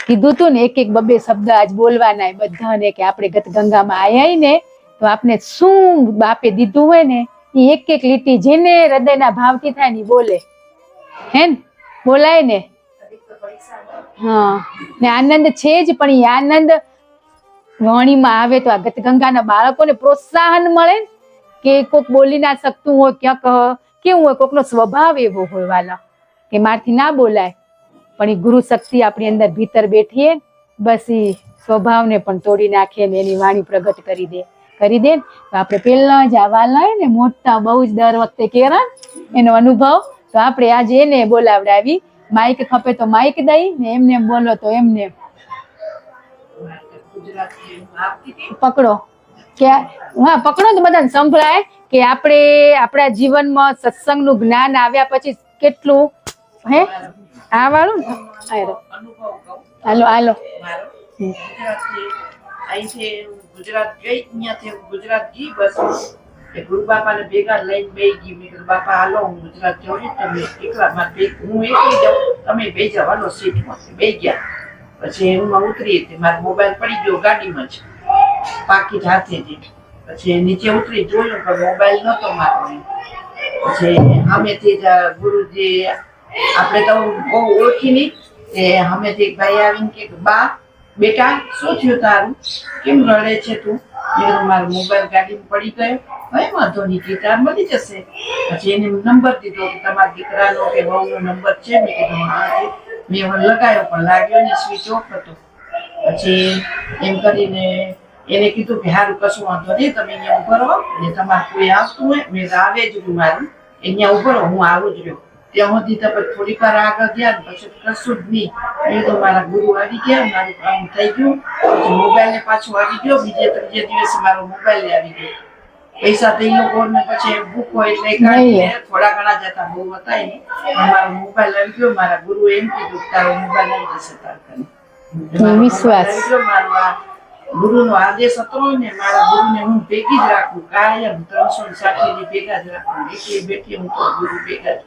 કીધું તું ને એક એક બબે શબ્દ આજ બોલવાના બધાને કે આપણે ગતગંગામાં આયા ને તો આપણે શું બાપે દીધું હોય ને એ એક એક લીટી જેને હૃદયના ભાવથી થાય ને બોલે, બોલાય ને. ને આનંદ છે જ, પણ એ આનંદ વાણીમાં આવે તો આ ગતગંગાના બાળકોને પ્રોત્સાહન મળે કે કોઈક બોલી ના શકતું હોય, ક્યાંક કેવું હોય, કોકનો સ્વભાવ એવો હોય વાલા કે મારથી ના બોલાય, પણ એ ગુરુ શક્તિ આપણી અંદર ભીતર બેઠીએ બસ એ સ્વભાવને પણ તોડી નાખે ને એની વાણી પ્રગટ કરી દે તો આપણે પેલા જ આ વાલા ને મોટા બહુ જ દર વખતે કેરા એનો અનુભવ, તો આપણે આજે એને બોલાવડાવી. માઇક ખપે તો માઇક દઈ ને એમને બોલો તો એમને પકડો કે પકડો તો બધાને સંભળાય કે આપણે આપણા જીવનમાં સત્સંગનું જ્ઞાન આવ્યા પછી કેટલું આ વાળું હાલો ગુજરાત ગઈ, અહીંયાથી ગુજરાત ગઈ, બસ એ ગુરુ બાપાને ભેગા લઈને બે ગઈ. મેં કીધું બાપા હાલો હું ગુજરાત જાઉં છું, તમે એકલા હું એકલી જાઉં, તમે બે જાવ હાલો સીટમાં. બે ગયા પછી હું ઉતરી હતી, મારો મોબાઈલ પડી ગયો ગાડીમાં જ, પાકીટ હાથેથી. પછી નીચે ઉતરી જોયું પણ મોબાઈલ નતો મારો. પછી સામેથી ગુરુજી આપણે તો બહુ ઓળખી નહીં, સામેથી એક ભાઈ આવીને કે બા બેટા શું થયું તારું, કેમ રડે છે તું? મારો મોબાઈલ ગાડીમાં પડી ગયો. કઈ વાંધો નહીં કે તાર મળી જશે. પછી એને નંબર દીધો કે તમારા દીકરાનો કે વહુનો નંબર છે. મેં કીધું હા છે. મેં લગાવ્યો પણ લાગ્યો ને સ્વિચ ઓફ હતો. પછી એમ કરીને એને કીધું કે સારું કશું વાંધો નહીં, તમે અહીંયા ઉભો રહો ને તમારે કોઈ આવતું હોય મેં આવે જ રહ્યું મારું અહીંયા ઉભો રહો, હું આવું જ રહ્યો. ત્યાં સુધી તો થોડીક વાર આગળ ગયા ને પછી કશું જ નહીં. એ તો મારા ગુરુ આવી ગયા, મારું કામ થઈ ગયું. પછી મોબાઈલ ને પાછું આવી ગયો. બીજે ત્રીજે દિવસે મારો મોબાઈલ આવી ગયો. પૈસા તો એ લોકોને પછી ભૂખ હોય એટલે નહીં કાઢીને લે. થોડા ઘણા જતા બહુ હતા નહીં. પણ મારો મોબાઈલ આવી ગયો, મારા ગુરુ એમ કીધું કે તારો મોબાઈલ આવી જશે તાર કને. મારો વિશ્વાસ. મોબાઈલ આવી ગયો, મારો આ ગુરુનો આદેશ હતો ને મારા ગુરુને હું ભેગી જ રાખું, કાયમ 360 ની ભેગા જ રાખું, એકલી બેઠી હું તો ગુરુ ભેગા જ.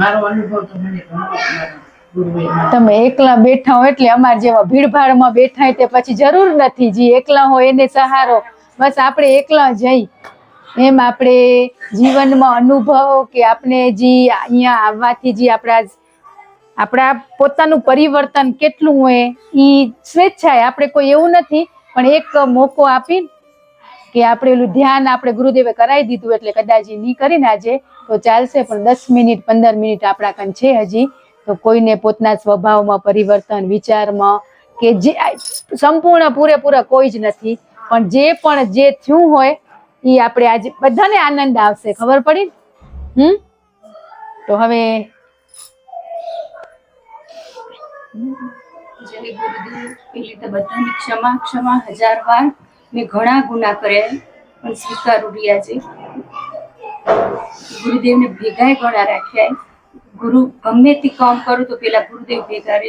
મારો અનુભવ તો મને ઘણો જ મારો ગુરુએ મારો. તમે એકલા બેઠા હો એટલે અમાર જેવા ભીડભાડમાં બેઠા હોય તે પછી જરૂર નથી. જે એકલા હોય એને સહારો. બસ આપણે એકલા જઈ એમ આપણે જીવનમાં અનુભવ કે આપણે જે અહીંયા આવવાથી જે આપણા પોતાનું પરિવર્તન કેટલું હોય એ સ્વેચ્છાએ આપણે કોઈ એવું નથી, પણ એક મોકો આપી કે આપણે એલું ધ્યાન આપણે ગુરુદેવે કરાવી દીધું એટલે કદાચ એ નહીં કરીને આજે તો ચાલશે, પણ 10 મિનિટ 15 મિનિટ આપણા કાન છે હજી. તો કોઈને પોતાના સ્વભાવમાં પરિવર્તન, વિચારમાં કે જે સંપૂર્ણ પૂરેપૂરા કોઈ જ નથી, પણ જે થયું હોય એ આપણે આજે બધાને આનંદ આવશે. ખબર પડી? તો હવે જય ગુરુદેવ. પેલી તો બધાની ક્ષમા ક્ષમા 1000 વાર. મેં ઘણા ગુના કર્યા પણ સ્વીકારું રહ્યા છે. ગુરુદેવને ભેગાય ઘણા રાખ્યા. ગુરુ ગમે તે કામ કરું તો પેલા ગુરુદેવ ભેગા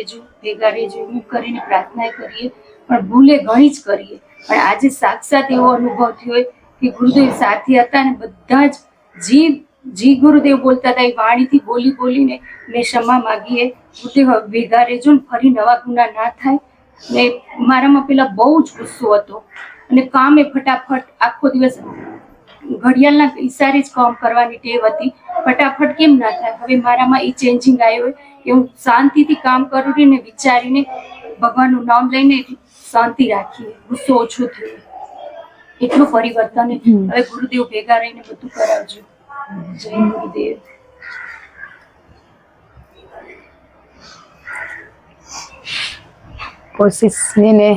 રહેજો એમ કરીને પ્રાર્થના કરીએ, પણ ભૂલે ઘણી જ કરીએ. પણ આજે સાક્ષાત એવો અનુભવ થયો કે ગુરુદેવ સાથે હતા ને બધા જ જી ગુરુદેવ બોલતા હતા એ વાણીથી બોલીને મેં ક્ષમા માગીએ. ગુરુદેવ હવે ભેગા રહેજો ને ફરી નવા ગુના ના થાય. ને મારામાં પેલા બહુ જ ગુસ્સો હતો અને કામે ફટાફટ આખો દિવસ ઘડિયાળના ઈશારે જ કામ કરવાની ટેવ હતી. ફટાફટ કેમ ના થાય? હવે મારામાં એ ચેન્જિંગ આવ્યો કે હું શાંતિથી કામ કરું ને વિચારીને ભગવાનનું નામ લઈને શાંતિ રાખીએ, ગુસ્સો ઓછો થયો. એટલું પરિવર્તન. હવે ગુરુદેવ ભેગા રહીને બધું કરાવજો. જય ગુરુદેવ. કોશિશ એને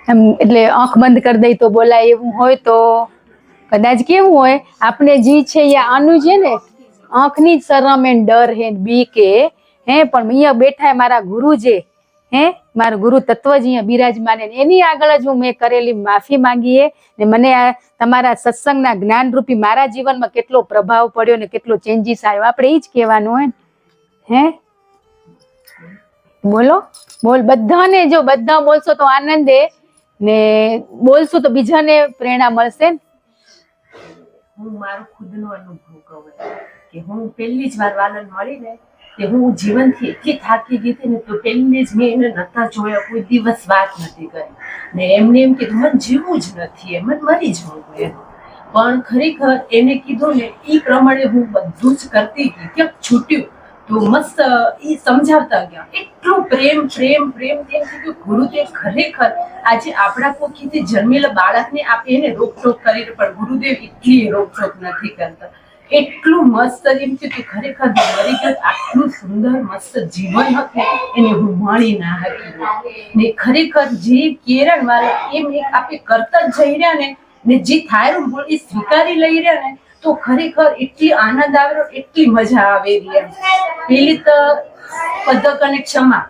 એમ એટલે આંખ બંધ કરી દઈ તો બોલાય એવું હોય તો કદાચ કેવું હોય આપણે જે છે એ આનું છે ને આંખની જ શરમ એન ડર હે બીક હે પણ અહીંયા બેઠા મારા ગુરુ જે મારું ગુરુ તત્વ જ અહીંયા બિરાજમાન એની આગળ જ હું મેં કરેલી માફી માંગીએ ને મને આ તમારા સત્સંગના જ્ઞાનરૂપી મારા જીવનમાં કેટલો પ્રભાવ પડ્યો ને કેટલો ચેન્જીસ આવ્યો આપણે એ જ કહેવાનું હોય હે. બોલ બધાને, જો બધા બોલશો તો આનંદે ને બોલશું તો બીજાને પ્રેરણા મળશે. હું મારો ખુદનો અનુભવ કહું કે હું પહેલી જ વાર વાલન મળી ને કે હું જીવનથી એટલી થાકી ગઈ હતી ને તો પહેલી જ મેં એને નતા જોયા, કોઈ દિવસ વાત નથી કરી ને એમને એમ કીધું મને જીવવું જ નથી, મને મરી જવું એમ. પણ ખરેખર એને કીધું ને એ પ્રમાણે હું બધું જ કરતી હતી. ક્યાંક છૂટ્યું તો મસ્ત એ સમજાવતા ગયા. એટલું પ્રેમ એમ કીધું ગુરુદેવ ખરેખર આજે આપણા પોખીથી જન્મેલા બાળકને આપણે એને રોકટોક કરી પણ ગુરુદેવ એટલી રોકટોક નથી કરતા. એટલું મસ્ત એમ થયું કે ખરેખર મરી ગયો આટલું સુંદર મસ્ત જીવન હતું એને હું માણી ના હતી ને ખરેખર જે કેરણ વાળા એમ એક આપણે કરતા જ જઈ રહ્યા ને જે થાય એ સ્વીકારી લઈ રહ્યા ને તો ખરેખર એટલી આનંદ આવ્યો, એટલી મજા આવે રહી. પેલી તો પદક અને ક્ષમા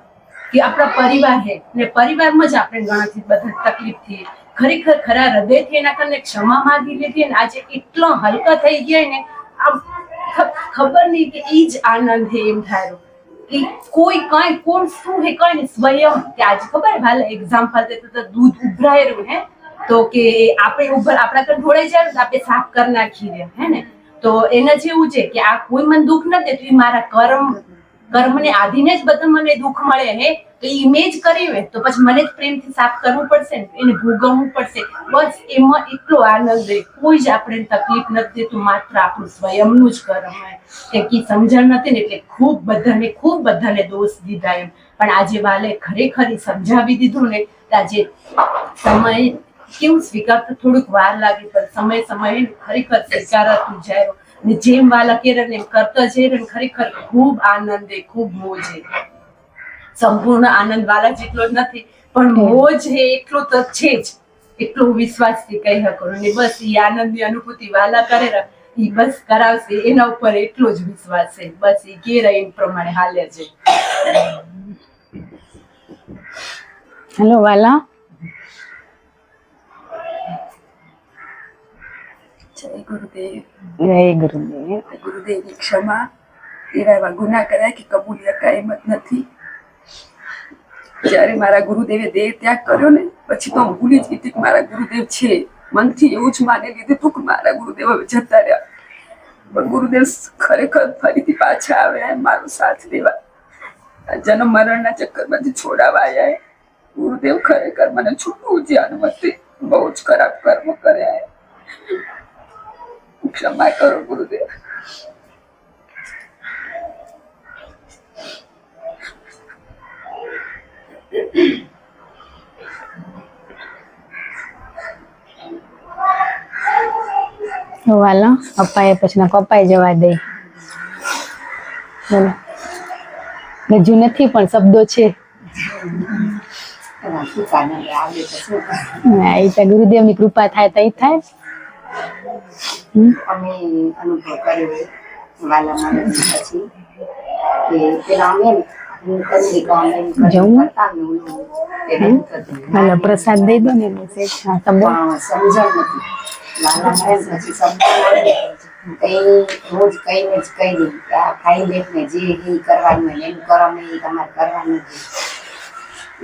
કે આપણા પરિવાર હે ને પરિવારમાં જ આપણે ગણતરી બધા તકલીફ થી ખરેખર ખરા હૃદયથી એના કારણે ક્ષમા માંગી લીધી ને આજે એટલો હલકા થઈ ગયા ને આમ ખબર નહીં કે એ જ આનંદ હે એમ થાય કે કોઈ કઈ કોણ શું હે કઈ સ્વયં કે આજે ખબર હાલ એક્ઝામ્પલ દે તો દૂધ ઉભરાયેલું હે તો કે આપણે ઉપર આપણા કર ઢોળાઈ જાય તો આપણે સાફ કરી નાખી હે ને તો એના જેવું છે કે આ કોઈ મને દુઃખ નથી તો એ મારા કર્મને આધીને જ બધા મને દુઃખ મળે હે તો એ ઇમેજ કરી હોય તો પછી મને જ પ્રેમથી સાફ કરવું પડશે ને એને ભોગવવું પડશે. બસ એમાં એટલો આનંદ રહે, કોઈ જ આપણે તકલીફ નથી દેતું, માત્ર આપણું સ્વયંનું જ કર્મ હોય કે કી સમજણ નથી ને એટલે ખૂબ બધાને દોષ દીધા એમ. પણ આજે વાલે ખરેખર સમજાવી દીધું ને આજે સમય કેવું સ્વીકારતા થોડુંક વાર લાગે પણ સમય ખરેખર સ્વીકારાતું જાય ને જેમ વાલા કેરે એમ કરતા જઈએ ખરેખર ખૂબ આનંદ ખૂબ મોજ. સંપૂર્ણ આનંદ વાલા જેટલો જ નથી પણ મોજ હે એટલો તો છે જ, એટલો વિશ્વાસથી કહી શકો ને બસ એ આનંદની અનુભૂતિ વાલા કરે એ બસ કરાવશે એના ઉપર એટલો જ વિશ્વાસ છે. બસ એ કે એ પ્રમાણે હાલે છે. હેલો વાલા જય ગુરુદેવ. જય ગુરુદેવ. ગુરુદેવની ક્ષમા. એવા એવા ગુના કર્યા કે કબૂલ્યા કાંઈ હિંમત નથી. જ્યારે મારા ગુરુદેવે દેહ ત્યાગ કર્યો ને પછી તો હું ભૂલી જ ગઈ હતી કે મારા ગુરુદેવ છે. મનથી એવું જ માની લીધું હતું કે મારા ગુરુદેવ હવે જતા રહ્યા. પણ ગુરુદેવ ખરેખર ફરીથી પાછા આવ્યા મારો સાથ દેવા. આ જન્મ મરણના ચક્કરમાંથી છોડાવા આવ્યા. ગુરુદેવ ખરેખર મને છૂટવું છે અનુમતિ. બહુ જ ખરાબ કર્મ કર્યા. ક્ષમા કરો ગુરુદેવ. વાલો પપ્પાએ પછી કપાઈ જવા દે. બોલો ગજુ નથી પણ શબ્દો છે. એ તો ગુરુદેવની કૃપા થાય તો થાય. અમે અનુભવ કર્યો વાલા માણસ પછી કે પેલા અમે હાલો પ્રસાદ દઈ દો ને સમજણ નથી. વાલા માણસ પછી કઈ રોજ કઈને જ કહી દે કે આ ખાઈ લે ને જે એ કરવાનું હોય એનું કરવાનું એ તમારે કરવાનું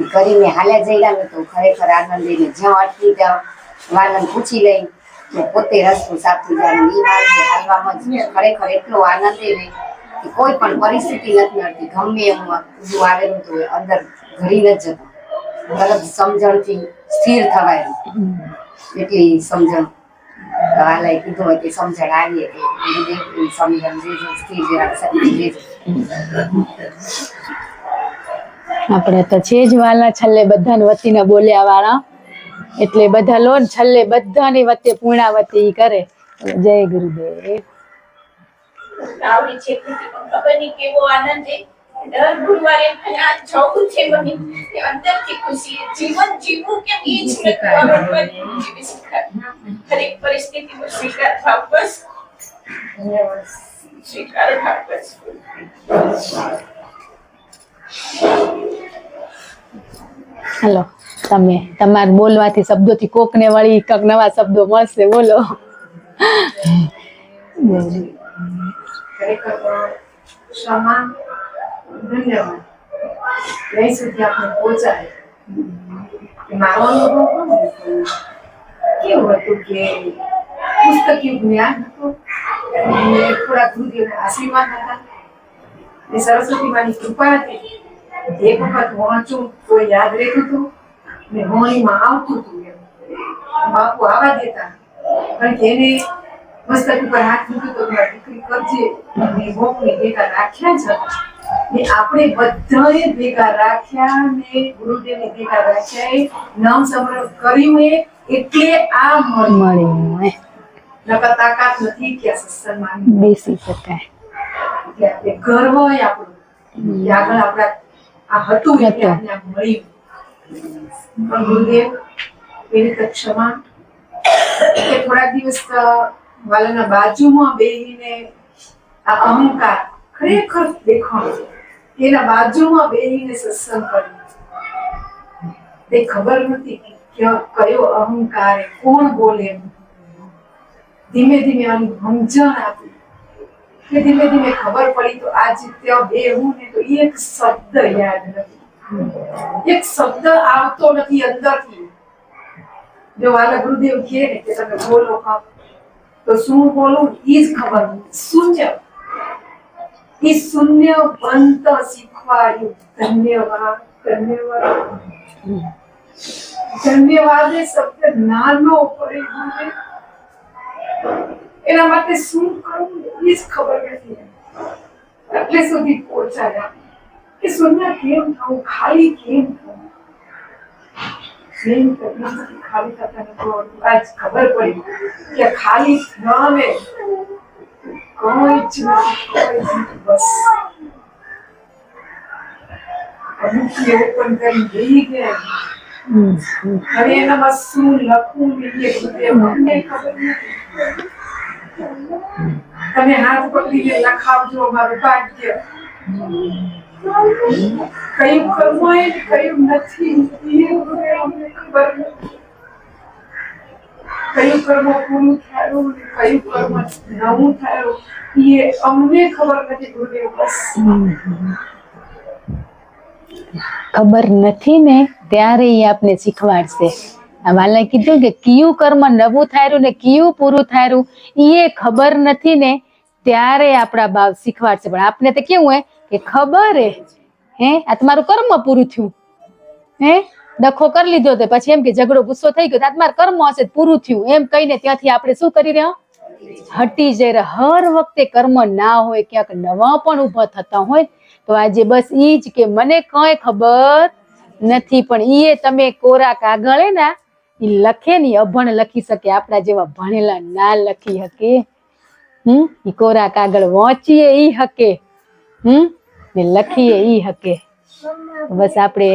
એ કરીને હાલ્યા જઈ ને તો ખરેખર આનંદ લઈને જ્યાં અટકી ત્યાં વાલાને પૂછી લઈ પોતે રસ્તો સાચી જાય. એ માર્ગે હાલવામાં જ ખરેખર એટલો આનંદ ને કે કોઈ પણ પરિસ્થિતિ નથી મળતી. ગમે એવું ઊભું આવેલું તો અંદર ઘડી ન જતો. તરત સમજણથી સ્થિર થવાય એટલી સમજણ વાલાએ કીધું હોય કે સમજણ આવીએ કે સમજણ દેજો સ્થિર જરા શક્તિ દેજો. આપણે તો છે જ વાલા છેલ્લે બધાને વતીને બોલ્યા વાળા એટલે બધા લોન છેલ્લે બધાની વચ્ચે પૂર્ણાવતી કરે. જય ગુરુદેવ. આવડી છે ખબર નહીં કેવો આનંદ છે. દર ગુરુવારે આ જવું છે મને એ અંદરથી ખુશી. જીવન જીવવું કેમ એ જ નથી ખબર. જીવી શીખાય દરેક પરિસ્થિતિમાં સ્વીકાર થાવ બસ. સ્વીકાર થાવ બસ. હાલો તમે તમારે બોલવાથી શબ્દોથી કોકને વળી કંઈક નવા શબ્દો મળશે. બોલો. ખરેખર ક્ષમા ધન્યવાદ અહીં સુધી આપણે પહોંચાડે. મારો અનુભવ કેવું હતું કે પુસ્તકીય જ્ઞાન હતું અને થોડા ગુરુદેવના આશીર્વાદ હતા ને સરસ્વતી માની કૃપા હતી. એક વખત વાંચું તો યાદ રહેતું હતું ને હોણીમાં આવતું હતું. બાપુ આવા દેતા કારણ કે એને મસ્તક ઉપર હાથ મૂક્યો તો દીકરી કરજે અને મોકને ભેગા રાખ્યા જ હતા ને આપણે બધાએ ભેગા રાખ્યા ને ગુરુદેવને ભેગા રાખ્યા. નામ સમરણ કર્યું એટલે આ મળી નકર તાકાત નથી કે આ સત્સંગમાં બેસી શકાય. એટલે આપણે ગર્વ હોય આપણું કે આગળ આપણા આ હતું એટલે આપણે આ મળ્યું. પણ ગુરુદેવ એની તો ક્ષમા કે થોડા દિવસ વાલાના બાજુમાં બેહીને આ અહંકાર ખરેખર દેખાણો એના બાજુમાં બેહીને સત્સંગ કર્યો. તે ખબર નથી કે કયો અહંકાર કોણ બોલે. ધીમે ધીમે આની સમજણ આપી કે ધીમે ધીમે ખબર પડી તો આજ ત્યાં બેહું ને તો એક શબ્દ યાદ નથી. એક શબ્દ આવતો નથી અંદરથી. જો વાલા ગુરુદેવ કહે ને કે તમે બોલો તો શું બોલું એ જ ખબર નથી. શૂન્ય એ શૂન્ય બંધ શીખવાડ્યું. ધન્યવાદ ધન્યવાદ ધન્યવાદ એ શબ્દ નાનો પડી એના માટે શું કરવું એ જ ખબર નથી. એટલે સુધી પહોંચાડ્યા કે શૂન્ય કેમ થવું, ખાલી કેમ થવું. ખાલી થતા આજ ખબર પડી કે ખાલી નામે કોઈ જ નથી. બસ અમુક એવું પણ કરી જઈ ગયા. હવે એનામાં શું લખવું એ અમને ખબર નથી. તમે હાથ પકડીને લખાવજો અમારું ભાગ્ય. કયું કરવું હોય કયું નથી એ અમને ખબર નથી. કયું કર્મ પૂરું થયું ને કયું કર્મ નવું થયું એ અમને ખબર નથી ગુરુદેવ. બસ ખબર નથી ને ત્યારે એ આપને શીખવાડશે. આ વાલાએ કીધું કે કયું કર્મ નવું થાયરું ને કયું પૂરું થાયરું એ ખબર નથી ને ત્યારે આપણા બાપ શીખવાડશે. પણ આપને તો કેવું હે કે ખબર હે આ તમારું કર્મ પૂરું થયું, હે ડખો કરી લીધો તો પછી એમ કે ઝઘડો ગુસ્સો થઈ ગયો, આ તમારું કર્મ હશે પૂરું થયું એમ કહીને ત્યાંથી આપણે શું કરી રહ્યા, હટી જઈ રહ્યા. હર વખતે કર્મ ના હોય, ક્યાંક નવા પણ ઉભા થતા હોય તો આજે બસ ઈ જ કે મને કઈ ખબર નથી. પણ ઈ તમે કોરા કાગળે ના ઈ લખે ની અભણ લખી શકે, આપણા જેવા ભણેલા ના લખી શકે. ઈ કોરા કાગળ વાંચીએ ઈ હકે, ને લખીએ ઈ હકે. બસ આપણે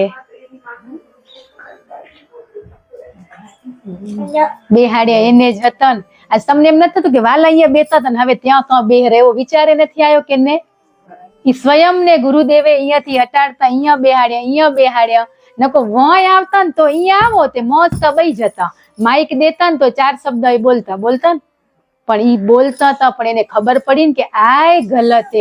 બેહાડ્યા એને જ હતા ને. આજ તમને એમ નથી થતું કે વાલા અહીંયા બેઠા હતા ને હવે ત્યાં તો બેહરે, એવો વિચારે નથી આવ્યો કે ને ઈ સ્વયં ને ગુરુદેવે અહીંયાથી હટાડતા અહીંયા બેહાડ્યા. નકો વય આવતા ને તો અહીંયા આવો તે મસ્ત બઈ જતા, માઇક દેતા ને તો 4 શબ્દ એ બોલતા ને પણ ઈ બોલતા હતા પણ એને ખબર પડી ને કે આ ગલત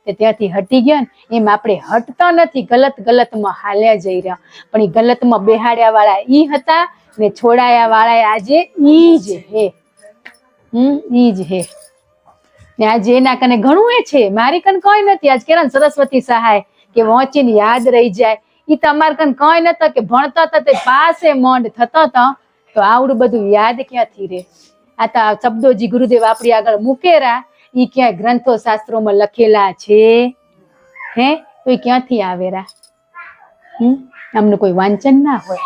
તે ત્યાંથી હટી ગયા ને. એમ આપણે હટતા નથી, ગલતમાં હાલ્યા જઈ રહ્યા. પણ ઈ ગલતમાં બેહાડ્યા વાળા ઈ હતા ને છોડાયા વાળા આજે ઈ જ હે. ઈ જ હે ને આજે એના કને ઘણું એ છે, મારી કન કઈ નથી. આજ કેરા સરસ્વતી સહાય કે વાંચીને યાદ રહી જાય, ઈ તમારે કન કઈ નતા કે ભણતા હતા તે પાસે મંડ થતા હતા તો આવડું બધું યાદ ક્યાંથી રે. આ તો શબ્દોજી ગુરુદેવ આપણી આગળ મૂકેરા, ઈ ક્યાંય ગ્રંથો શાસ્ત્રોમાં લખેલા છે હે તો ઈ ક્યાંથી આવેરા? આમનું કોઈ વાંચન ના હોય,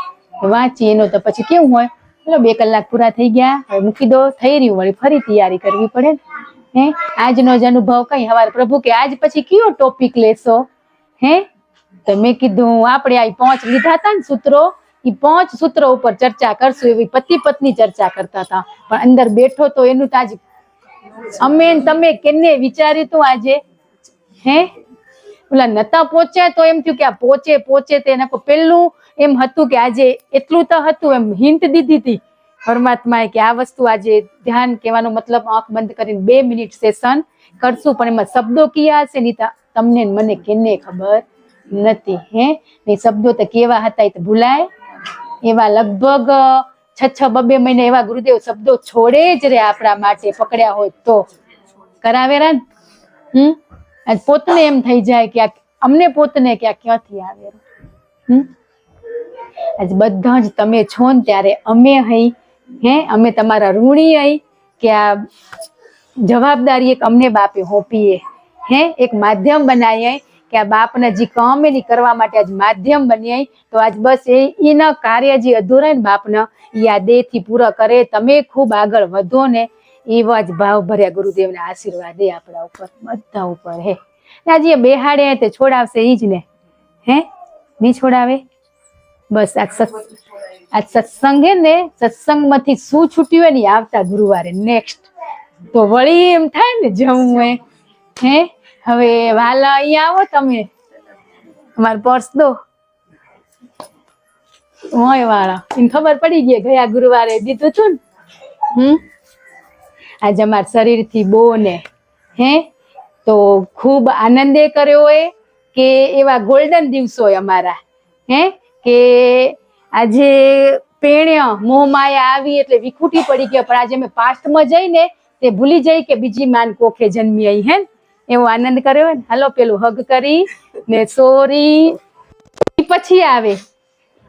વાંચી એનો તો પછી કેવું હોય, ચલો 2 કલાક પૂરા થઈ ગયા હવે મૂકી દો, થઈ રહ્યું વળી ફરી તૈયારી કરવી પડે હે. આજનો જ અનુભવ કઈ હવાર પ્રભુ કે આજ પછી કયો ટોપિક લેશો હે? તો મેં કીધું આપણે આ 5 લીધા હતા ને સૂત્રો, ઈ 5 સૂત્રો ઉપર ચર્ચા કરશું. એવી પતિ પત્ની ચર્ચા કરતા હતા પણ અંદર બેઠો તો એનું તાજ અમે તમે કેને વિચાર્યું તું આજે હે? ઓલા નતા પહોંચ્યા તો એમ થયું કે આ પહોંચે તે પેલું એમ હતું કે આજે એટલું તો હતું, એમ હિન્ટ દીધી હતી પરમાત્માએ કે આ વસ્તુ આજે ધ્યાન કહેવાનો મતલબ આંખ બંધ કરીને 2 મિનિટ સેશન કરશું. પણ એમાં શબ્દો કયા હશે ને તમને મને કેને ખબર નથી હે. ને શબ્દો તો કેવા હતા એ તો ભૂલાય એવા. લગભગ 6-2 મહિને એવા ગુરુદેવ શબ્દો છોડે જ રે આપણા માટે, પકડ્યા હોય તો કરાવેરા ને. આજ પોતને એમ થઈ જાય કે અમને પોતને કે ક્યાંથી આવે. આજ બધા જ તમે છો ને ત્યારે અમે હઈ હે, અમે તમારા ઋણી હઈ કે આ જવાબદારી એક અમને બાપે હોપીએ હે. એક માધ્યમ બનાવીએ કે આ બાપના જે કામ એની કરવા માટે આજ માધ્યમ બનીએ તો આજ બસ એના કાર્ય જે અધૂરા ને બાપના એ આ દેહથી પૂરા કરે. તમે ખૂબ આગળ વધો ને એવા જ ભાવ ભર્યા ગુરુદેવના આશીર્વાદ આપણા ઉપર બધા ઉપર હે. આજે બેહાડે તે છોડાવશે ઈ જ ને હે, નહીં છોડાવે. બસ આ સત્સંગ હે ને, સત્સંગમાંથી શું છૂટ્યું હોય ને આવતા ગુરુવારે નેક્સ્ટ તો વળી એમ થાય ને જમવું હે. હવે વાલા અહીંયા આવો તમે, અમારું પર્સ દો હોય વાળા, એને ખબર પડી ગઈ ગયા ગુરુવારે દીધું હતું ને. આજે અમારા શરીરથી બહુ ને હે તો ખૂબ આનંદે કર્યો હોય કે એવા ગોલ્ડન દિવસો હોય અમારા હે. કે આજે પેણ્યા મોહમાયા આવી એટલે વિખૂટી પડી ગયા, પણ આજે અમે પાસ્ટમાં જઈને તે ભૂલી જઈ કે બીજી માન કોખે જન્મી આવી હે. એવો આનંદ કર્યો ને. હાલો પેલું હગ કરી ને સોરી પછી આવે.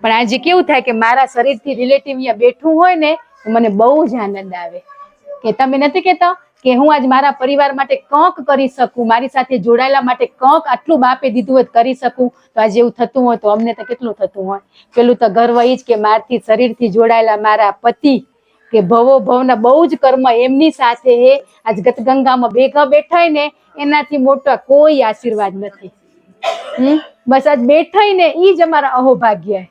પણ આજે કેવું થાય કે મારા શરીરથી રિલેટિવ અહીંયા બેઠું હોય ને મને બહુ જ આનંદ આવે કે તમે નથી કહેતા કે હું આજ મારા પરિવાર માટે કંક કરી શકું, મારી સાથે જોડાયેલા માટે કંક આટલું બાપે દીધું હોય કરી શકું. તો આજે એવું થતું હોય તો અમને તો કેટલું થતું હોય. પેલું તો ગર્વ એ જ કે મારથી શરીરથી જોડાયેલા મારા પતિ કે ભવો ભવના બહુ જ કર્મ એમની સાથે હે. આજ ગતગંગામાં ભેગા બેઠા ને એનાથી મોટા કોઈ આશીર્વાદ નથી. બસ આજ બેઠા ને ઈ જ અમારા અહોભાગ્ય.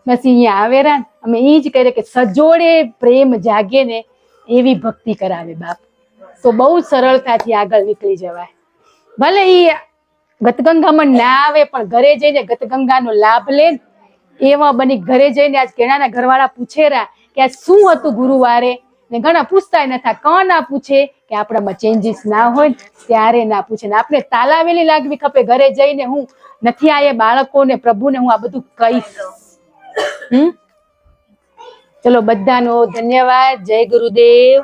બસ અહીંયા આવેરા અમે ઈ જ કરીએ કે સજોડે પ્રેમ જાગે ને એવી ભક્તિ કરાવે બાપ તો બહુ સરળતાથી આગળ નીકળી જવાય. ભલે ઈ ગતગંગામાં ના આવે પણ ઘરે જઈને ગતગંગાનો લાભ લે એવા બની. ઘરે જઈને આજ કેણાના ઘરવાળા પૂછેરા કે આ શું હતું ગુરુવારે, ને ઘણા પૂછતા નથી, કોણ ના પૂછે કે આપણામાં ચેન્જીસ ના હોય ને ત્યારે ના પૂછે. ને આપણે તાલાવેલી લાગવી ખપે ઘરે જઈને, હું નથી આ બાળકોને પ્રભુને હું આ બધું કહીશ. ચલો બધાનો ધન્યવાદ. જય ગુરુદેવ.